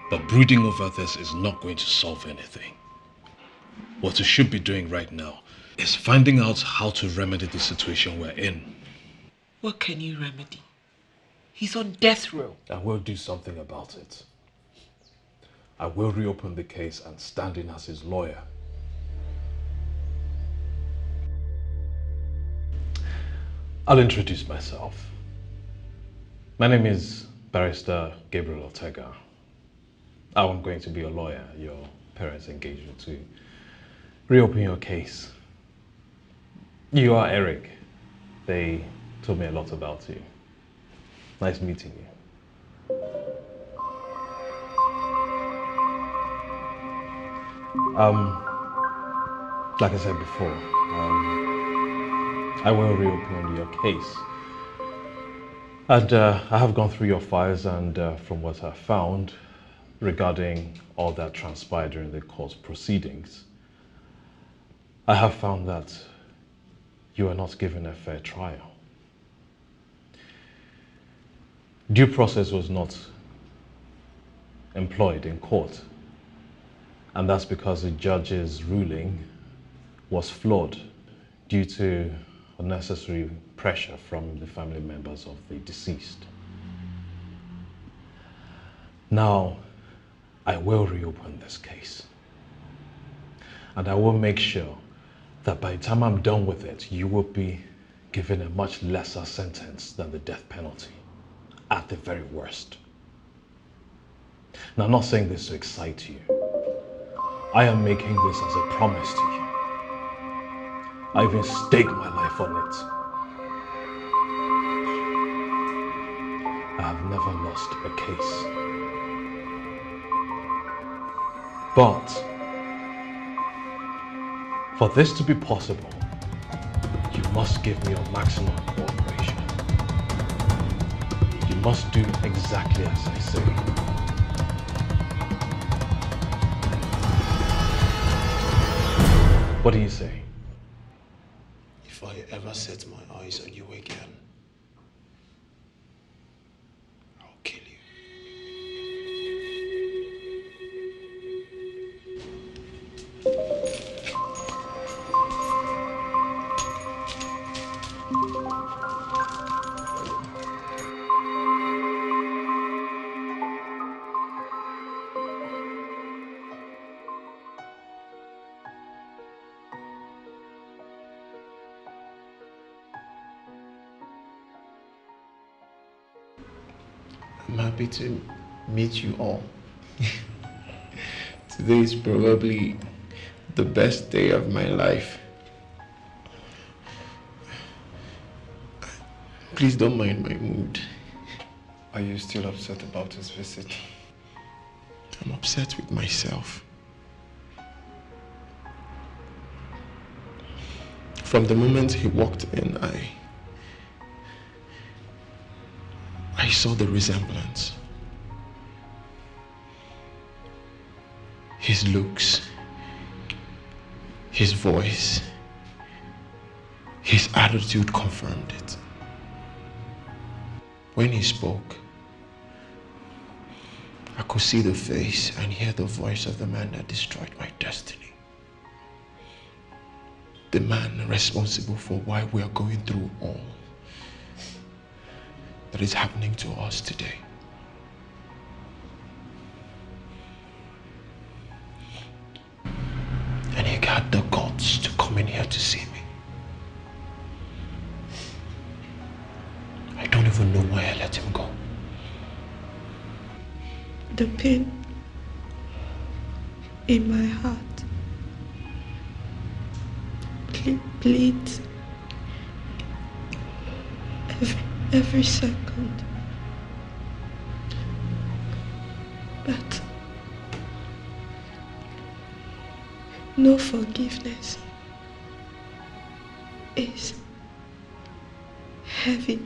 But brooding over this is not going to solve anything. What we should be doing right now is finding out how to remedy the situation we're in. What can you remedy? He's on death row. I will do something about it. I will reopen the case and stand in as his lawyer. I'll introduce myself. My name is Barrister Gabriel Ortega. I'm going to be a lawyer. Your parents engaged you to reopen your case. You are Eric. They told me a lot about you. Nice meeting you. Like I said before, I will reopen your case. And I have gone through your files, and from what I found regarding all that transpired during the court proceedings, I have found that you are not given a fair trial. Due process was not employed in court, and that's because the judge's ruling was flawed due to unnecessary pressure from the family members of the deceased. Now, I will reopen this case, and I will make sure that by the time I'm done with it, you will be given a much lesser sentence than the death penalty, at the very worst. Now, I'm not saying this to excite you. I am making this as a promise to you. I even staked my life on it. I have never lost a case. But for this to be possible, you must give me your maximum cooperation. You must do exactly as I say. What do you say? If I ever set my eyes on you again, I'll kill you. I'm happy to meet you all. Today is probably the best day of my life. Please don't mind my mood. Are you still upset about his visit? I'm upset with myself. From the moment he walked in, I saw the resemblance. His looks, his voice, his attitude confirmed it. When he spoke, I could see the face and hear the voice of the man that destroyed my destiny. The man responsible for why we are going through all that is happening to us today. And he got the guts to come in here to see me. I don't even know why I let him go. The pain in my heart bleeds every second. But no forgiveness. is heavy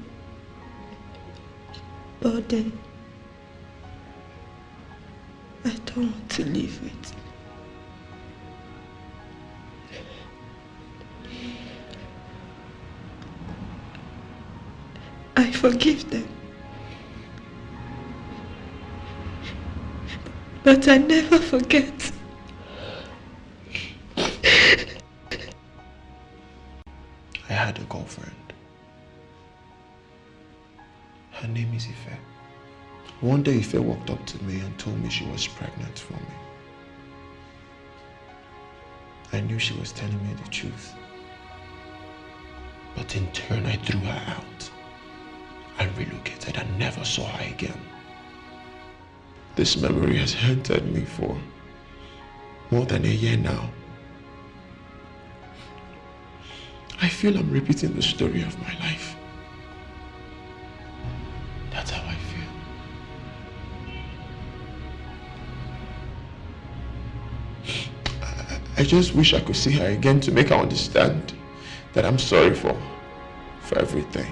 burden. I don't want to live with. I forgive them. But I never forget. I had a girlfriend. Her name is Ife. One day Ife walked up to me and told me she was pregnant for me. I knew she was telling me the truth. But in turn, I threw her out and relocated and never saw her again. This memory has haunted me for more than a year now. I feel I'm repeating the story of my life. That's how I feel. I just wish I could see her again to make her understand that I'm sorry for everything.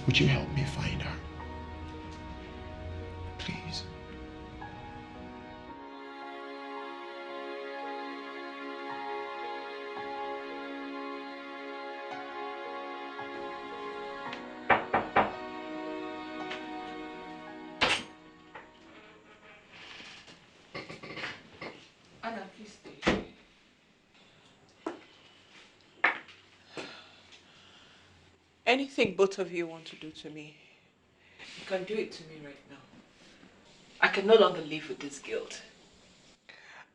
Would you help me find her? Please. Anna, please stay. Anything both of you want to do to me, you can do it to me right now. I can no longer live with this guilt.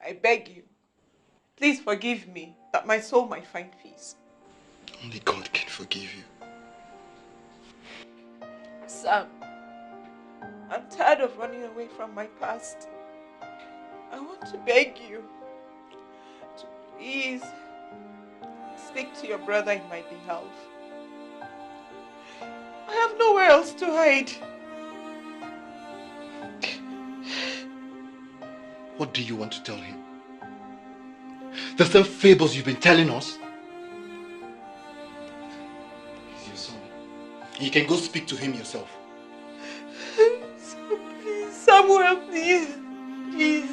I beg you, please forgive me that my soul might find peace. Only God can forgive you. Sam, I'm tired of running away from my past. I want to beg you to please speak to your brother in my behalf. I have nowhere else to hide. What do you want to tell him? The same fables you've been telling us? He's your son. You can go speak to him yourself. Please, Samuel, please. Please.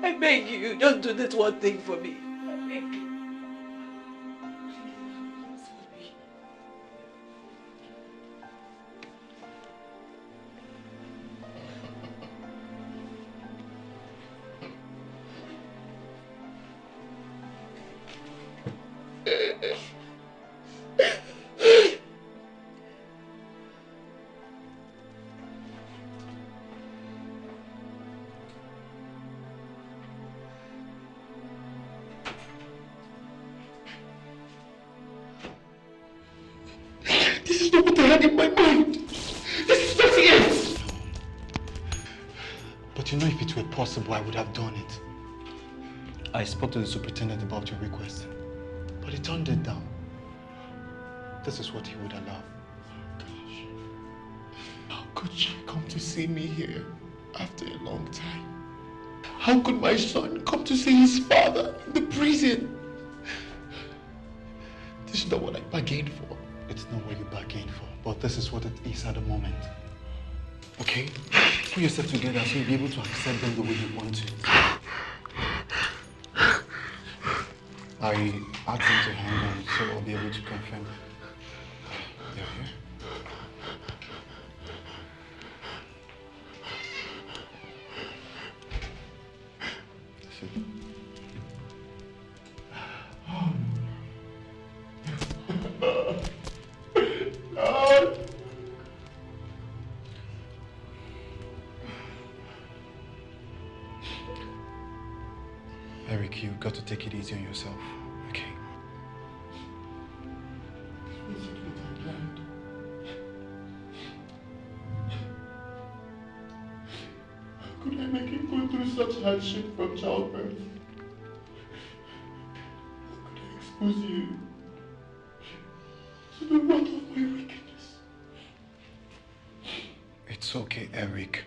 I beg you, just do this one thing for me. I beg you. This is not what I had in my mind. This is not it. But you know, if it were possible, I would have done it. I spoke to the superintendent about your request, but he turned it down. This is what he would allow. Gosh. How could she come to see me here after a long time? How could my son come to see his father in the prison? This is not what I bargained for. It's not what you bargained for, but this is what it is at the moment. Okay? Put yourself together so you'll be able to accept them the way you want to. I asked them to hang on so I'll be able to confirm. They're here. See? Eric, you've got to take it easy on yourself, okay? How could I make him go through such hardship from childbirth? How could I expose you to the wrath of my wickedness? It's okay, Eric.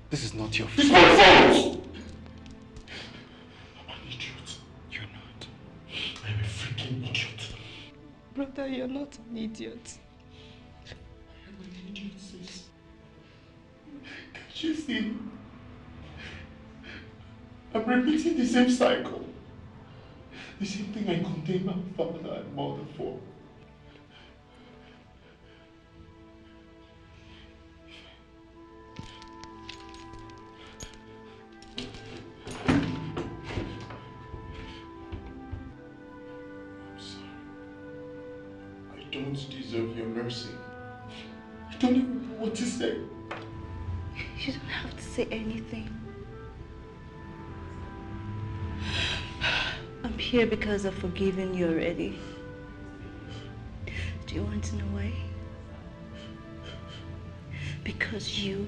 This is not your fault. It's my fault! I'm an idiot. You're not. Brother, you're not an idiot. I am an idiot, sis. Can't you see? I'm repeating the same cycle. The same thing I condemn my father and mother for. I don't deserve your mercy. I don't even know what to say. You don't have to say anything. I'm here because I've forgiven you already. Do you want to know why? Because you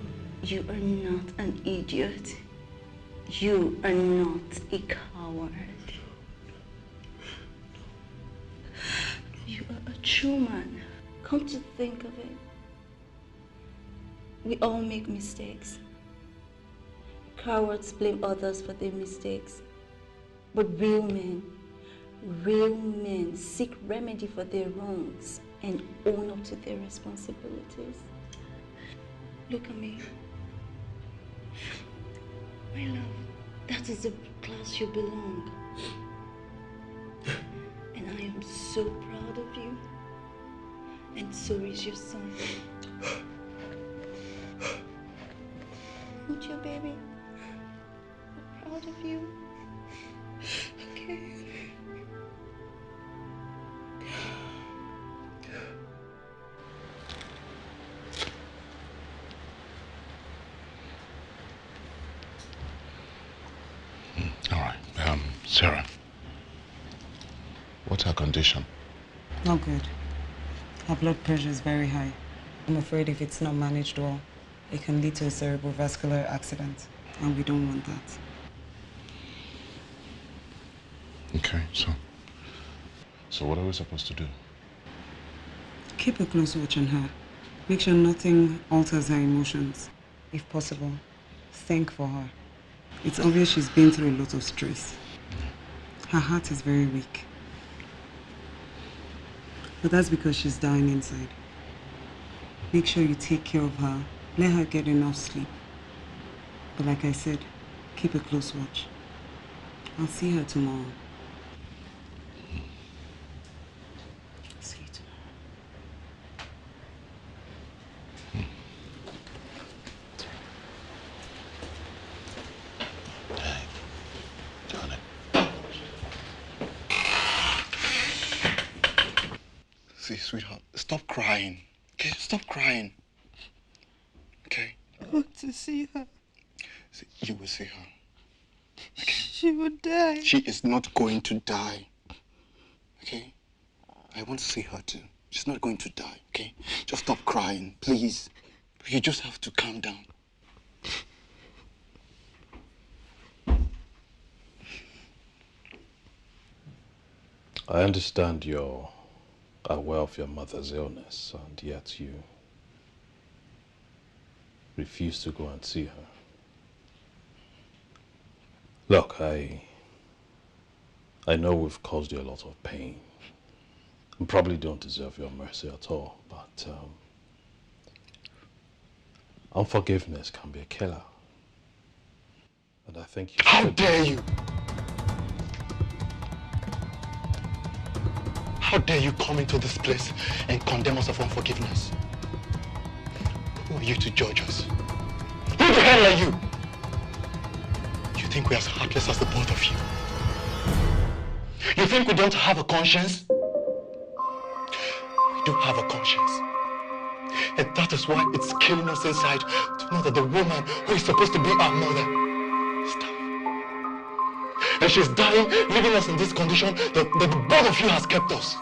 are not an idiot. You are not a coward. You are a true man. Come to think of it, we all make mistakes. Cowards blame others for their mistakes. But real men seek remedy for their wrongs and own up to their responsibilities. Look at me. My love, that is the class you belong. And I am so proud of you. And so is your son. Aren't you, baby? I'm proud of you. Okay. All right. Sarah, what's her condition? Not good. Her blood pressure is very high. I'm afraid if it's not managed well, it can lead to a cerebrovascular accident, and we don't want that. Okay, so what are we supposed to do? Keep a close watch on her. Make sure nothing alters her emotions. If possible, think for her. It's obvious she's been through a lot of stress. Her heart is very weak. But that's because she's dying inside. Make sure you take care of her. Let her get enough sleep. But like I said, keep a close watch. I'll see her tomorrow. See you tomorrow. See, sweetheart, stop crying. Okay, stop crying. Okay? I want to see her. See, you will see her. She will die. She is not going to die. Okay? I want to see her too. She's not going to die, okay? Just stop crying, please. You just have to calm down. I understand you're aware of your mother's illness, and yet you refuse to go and see her. Look, I know we've caused you a lot of pain. And probably don't deserve your mercy at all, but unforgiveness can be a killer. And I think you How should... dare you? How dare you come into this place and condemn us of unforgiveness? Who are you to judge us? Who the hell are you? You think we're as heartless as the both of you? You think we don't have a conscience? We do have a conscience. And that is why it's killing us inside to know that the woman who is supposed to be our mother is dying. And she's dying, leaving us in this condition that the both of you has kept us.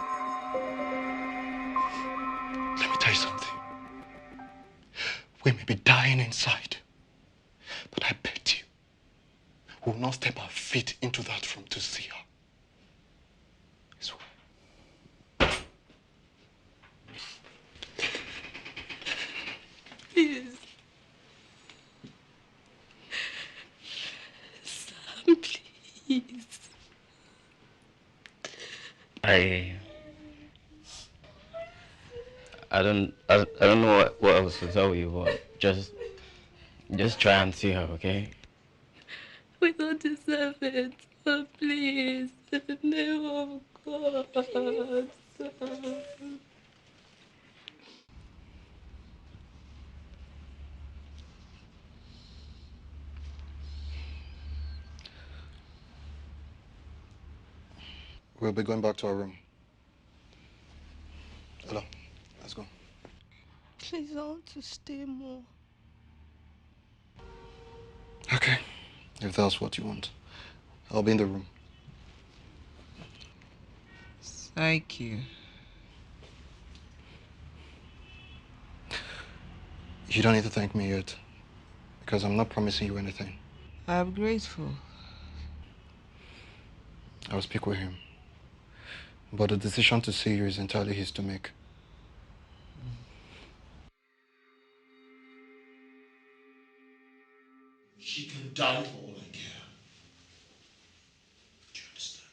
Let me tell you something. We may be dying inside, but I bet you we will not step our feet into that room to see her. I swear. Please. Sam, please. I don't know what else to tell you, but just try and see her, okay? We don't deserve it. Oh, please. In the name of God. We'll be going back to our room. Hello, let's go. Please, I want to stay more. Okay, if that's what you want. I'll be in the room. Thank you. You don't need to thank me yet, because I'm not promising you anything. I'm grateful. I'll speak with him. But the decision to see you is entirely his to make. She can die for all I care. Do you understand?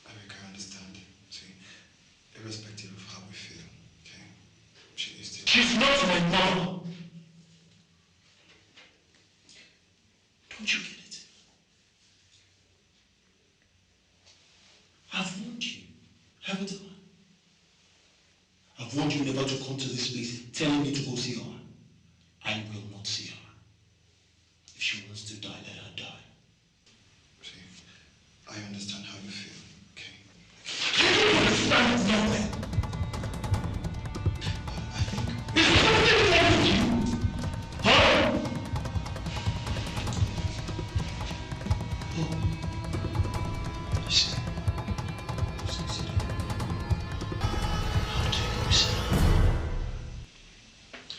I understand. See, irrespective of how we feel, okay? She is still... She's not my mom! Don't you get it? I've warned you, haven't I? I've warned you never to come to this place telling me to go see her. I will not see her. If she wants to die, let her die. See, I understand how you feel, okay? You don't understand nothing! Is something wrong with you? Huh? Listen. Sit down. How dare you, sir?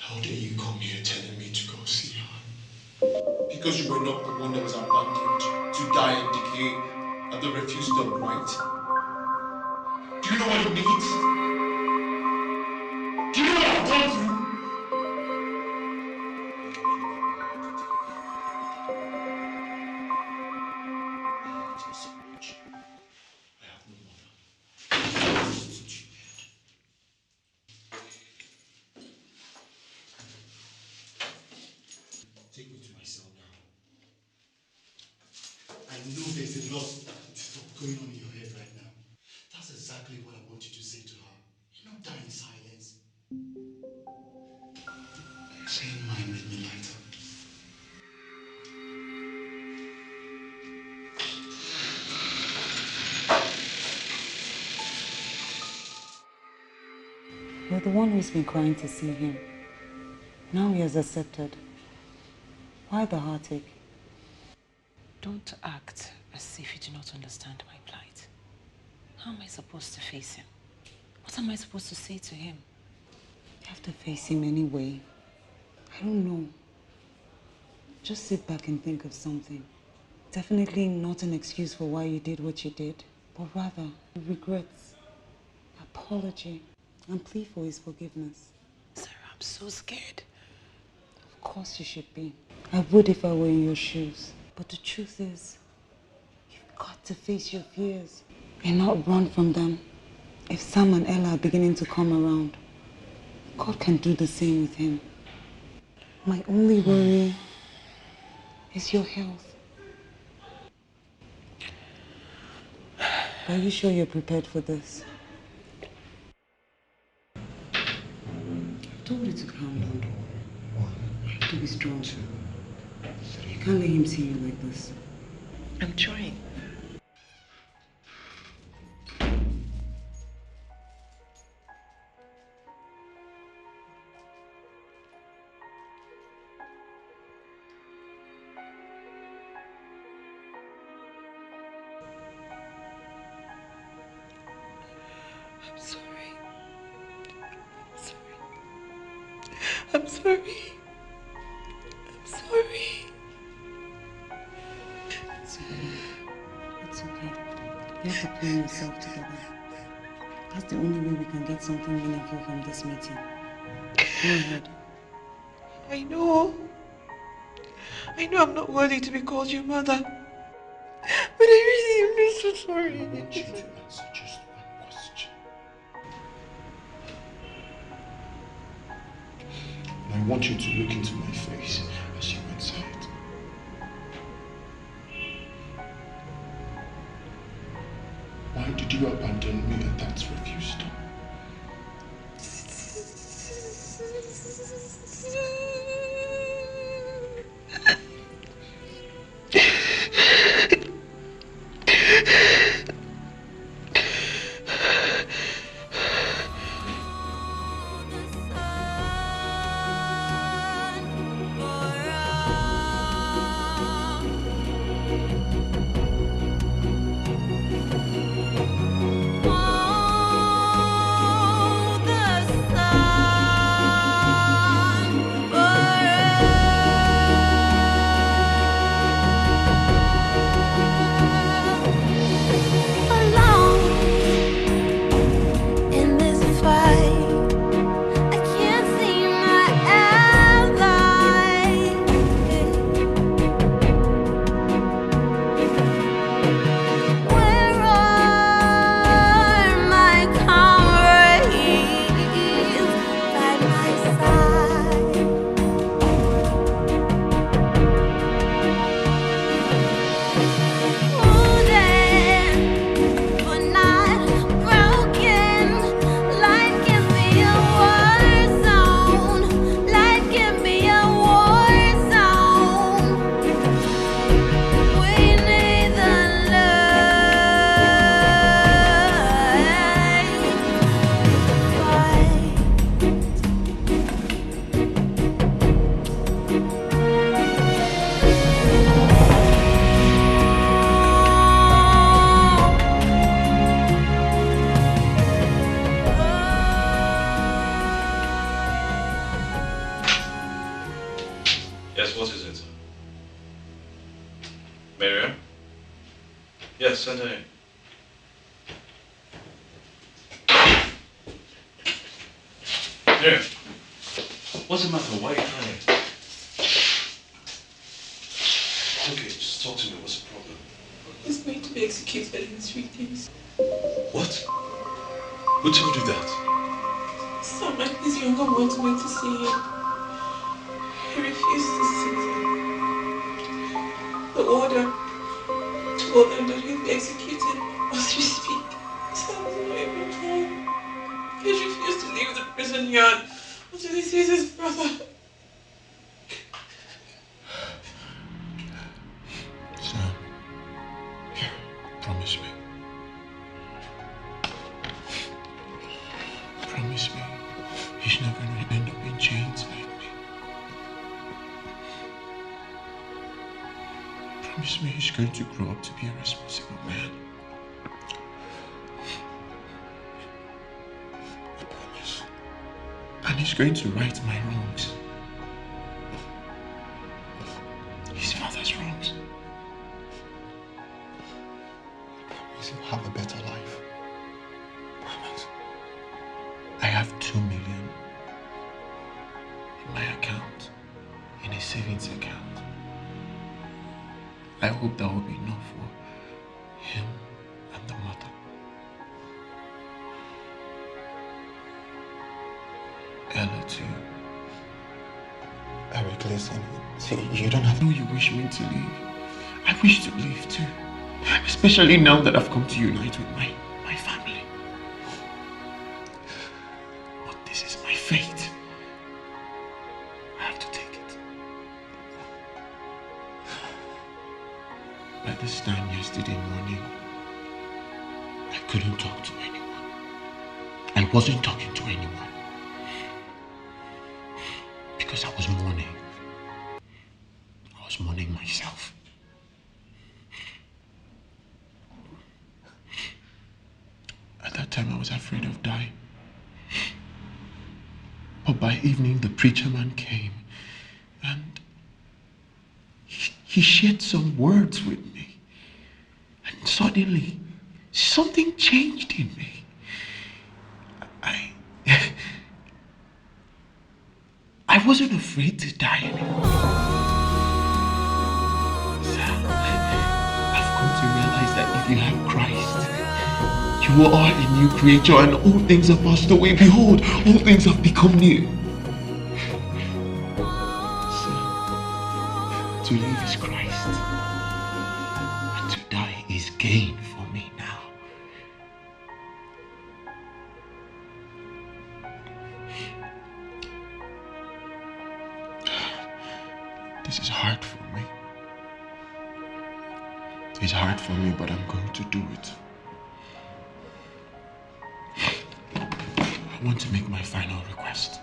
How dare you come here telling me to go see her? Because you were not the one that was abandoned to die and decay at the refuse dump, right? Do you know what it means? Do you know what I've gone through? Take me to my cell now. I know there's a lot of stuff going on in your head right now. That's exactly what I want you to say to her. You're not dying in silence. Saying mine made me lighter. You're the one who's been crying to see him. Now he has accepted. Why the heartache? Don't act as if you do not understand my plight. How am I supposed to face him? What am I supposed to say to him? You have to face him anyway. I don't know. Just sit back and think of something. Definitely not an excuse for why you did what you did, but rather regrets, apology, and plea for his forgiveness. Sarah, I'm so scared. Of course you should be. I would if I were in your shoes. But the truth is, you've got to face your fears and not run from them. If Sam and Ella are beginning to come around, God can do the same with him. My only worry is your health. Are you sure you're prepared for this? I've told you to calm down. You have to be strong. You can't let him see you like this. I'm trying. I'm sorry. I'm sorry. I'm sorry. It's okay. It's okay. You have to pull yourself together. That's the only way we can get something meaningful from this meeting. Go ahead. I know I'm not worthy to be called your mother. But I really am so sorry. I want you to answer just one question. want you to look into my face as you answer it. Why did you abandon me at that refuse stop? Yes, what is it? Miriam? Yes, send her in. Miriam, what's the matter? Why are you crying? It's okay, just talk to me. What's the problem? He's going to be executed in 3 days. What? Who told you that? Sam and his younger ones went to see him. He refused to see them. The order told them that he'll be executed as we speak. Sam is not even home. He refused to leave the prison yard until he sees his brother. Sam, here, promise me. Promise me he's not going to end up in chains like me. Promise me he's going to grow up to be a responsible man. I promise. And he's going to right my wrongs. His father's wrongs. I promise he'll have a better life. Promise. I have 2 million in my account, in a savings account. I hope that will be enough for him and the mother. Ella too. Eric, listen. See, you don't have to. You wish me to leave. I wish to leave too. Especially now that I've come to unite with my family. But this is my fate. I have to take it. By this time yesterday morning, I couldn't talk to anyone. I wasn't talking to anyone. Because I was mourning. I was mourning myself. At that time, I was afraid of dying. But by evening, the preacher man came and he shared some words with me. And suddenly, something changed in me. I wasn't afraid to die anymore. I've come to realize that if you have Christ, you are a new creature and all things have passed away. Behold, all things have become new. hard for me, but I'm going to do it. I want to make my final request.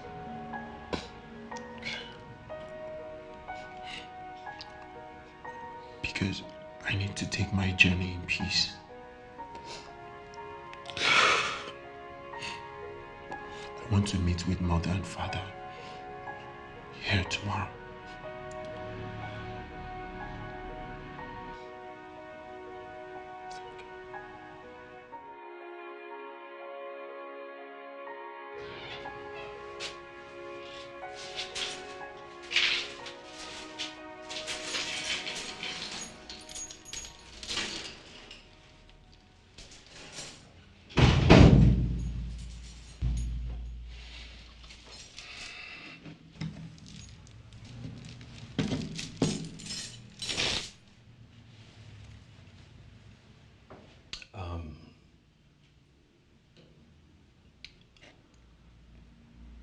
Because I need to take my journey in peace. I want to meet with mother and father here tomorrow.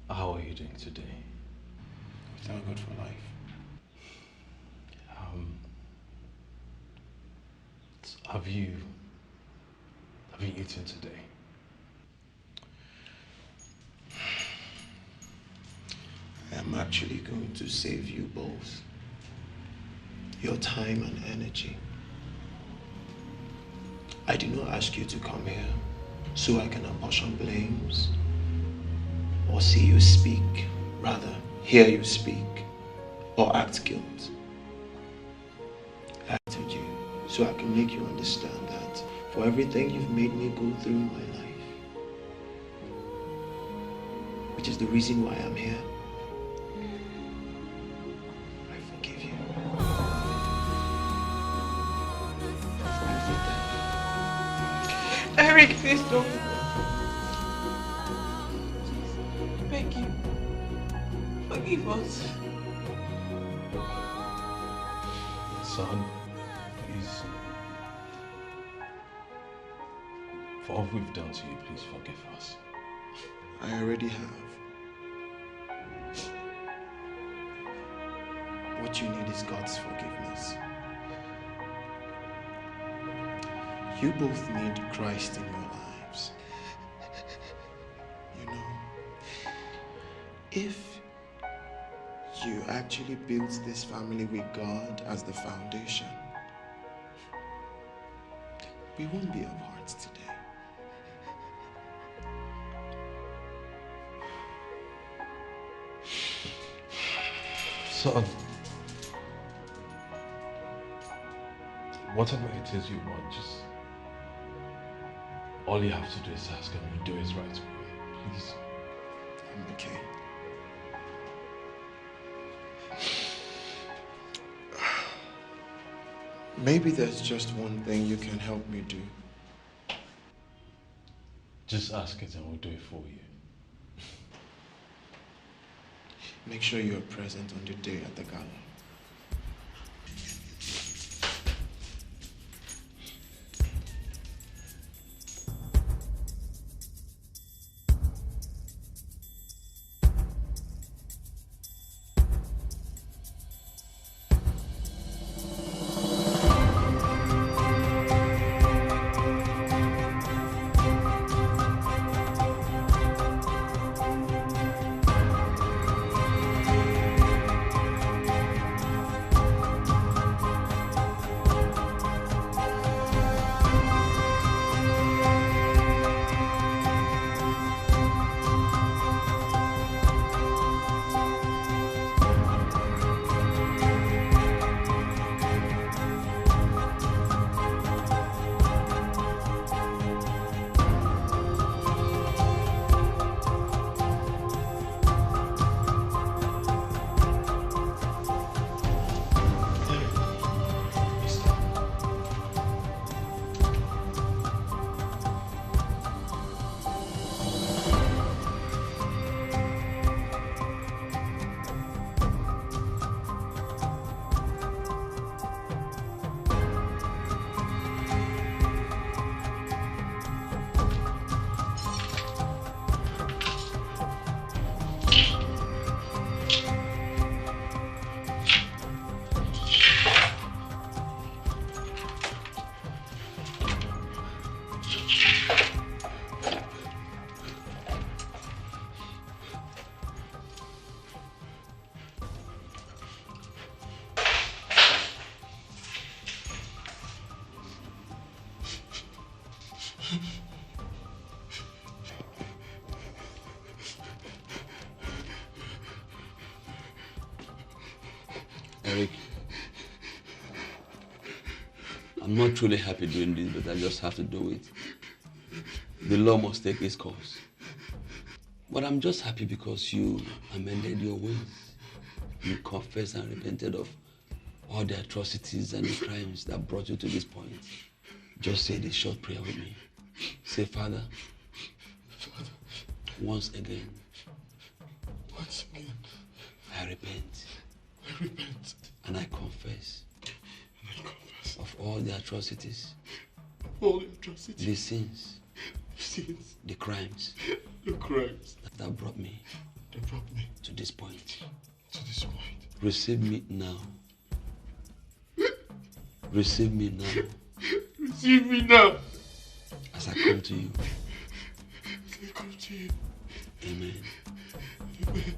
How are you doing today? Thank God for life. Have you eaten today? I am actually going to save you both your time and energy. I did not ask you to come here so I can apportion blames or see you speak, rather hear you speak or act guilt. I acted you so I can make you understand that for everything you've made me go through in my life, which is the reason why I'm here, I forgive you. Eric, please don't. Beg you. Forgive us. Son, please. For all we've done to you, please forgive us. I already have. What you need is God's forgiveness. You both need Christ in your lives. You know, if you actually built this family with God as the foundation, we won't be apart today. Son, whatever it is you want, just all you have to do is ask and we'll do it right away. Please. I'm okay. Maybe there's just one thing you can help me do. Just ask it and we'll do it for you. Make sure you're present on the day at the gala. Eric, I'm not truly happy doing this, but I just have to do it. The law must take its course. But I'm just happy because you amended your ways. You confessed and repented of all the atrocities and the crimes that brought you to this point. Just say this short prayer with me. Say, Father, once again, I repent. And I confess of all the atrocities, the sins, the crimes that brought me to this point. Receive me now. Receive me now. Receive me now. As I come to you. As I come to you. Amen. Amen.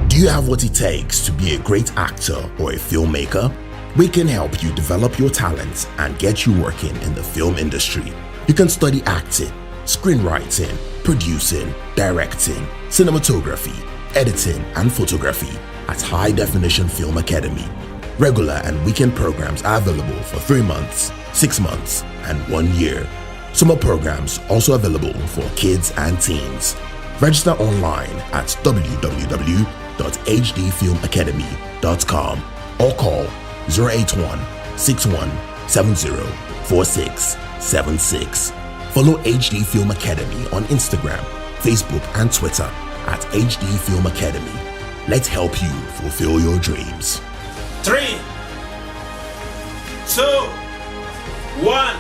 Do you have what it takes to be a great actor or a filmmaker? We can help you develop your talents and get you working in the film industry. You can study acting, screenwriting, producing, directing, cinematography, editing, and photography at High Definition Film Academy. Regular and weekend programs are available for 3 months, 6 months, and 1 year. Summer programs also available for kids and teens. Register online at www.hdfilmacademy.com or call 081-6170-4676. Follow HD Film Academy on Instagram, Facebook, and Twitter at HD Film Academy. Let's help you fulfill your dreams. 3, 2, 1.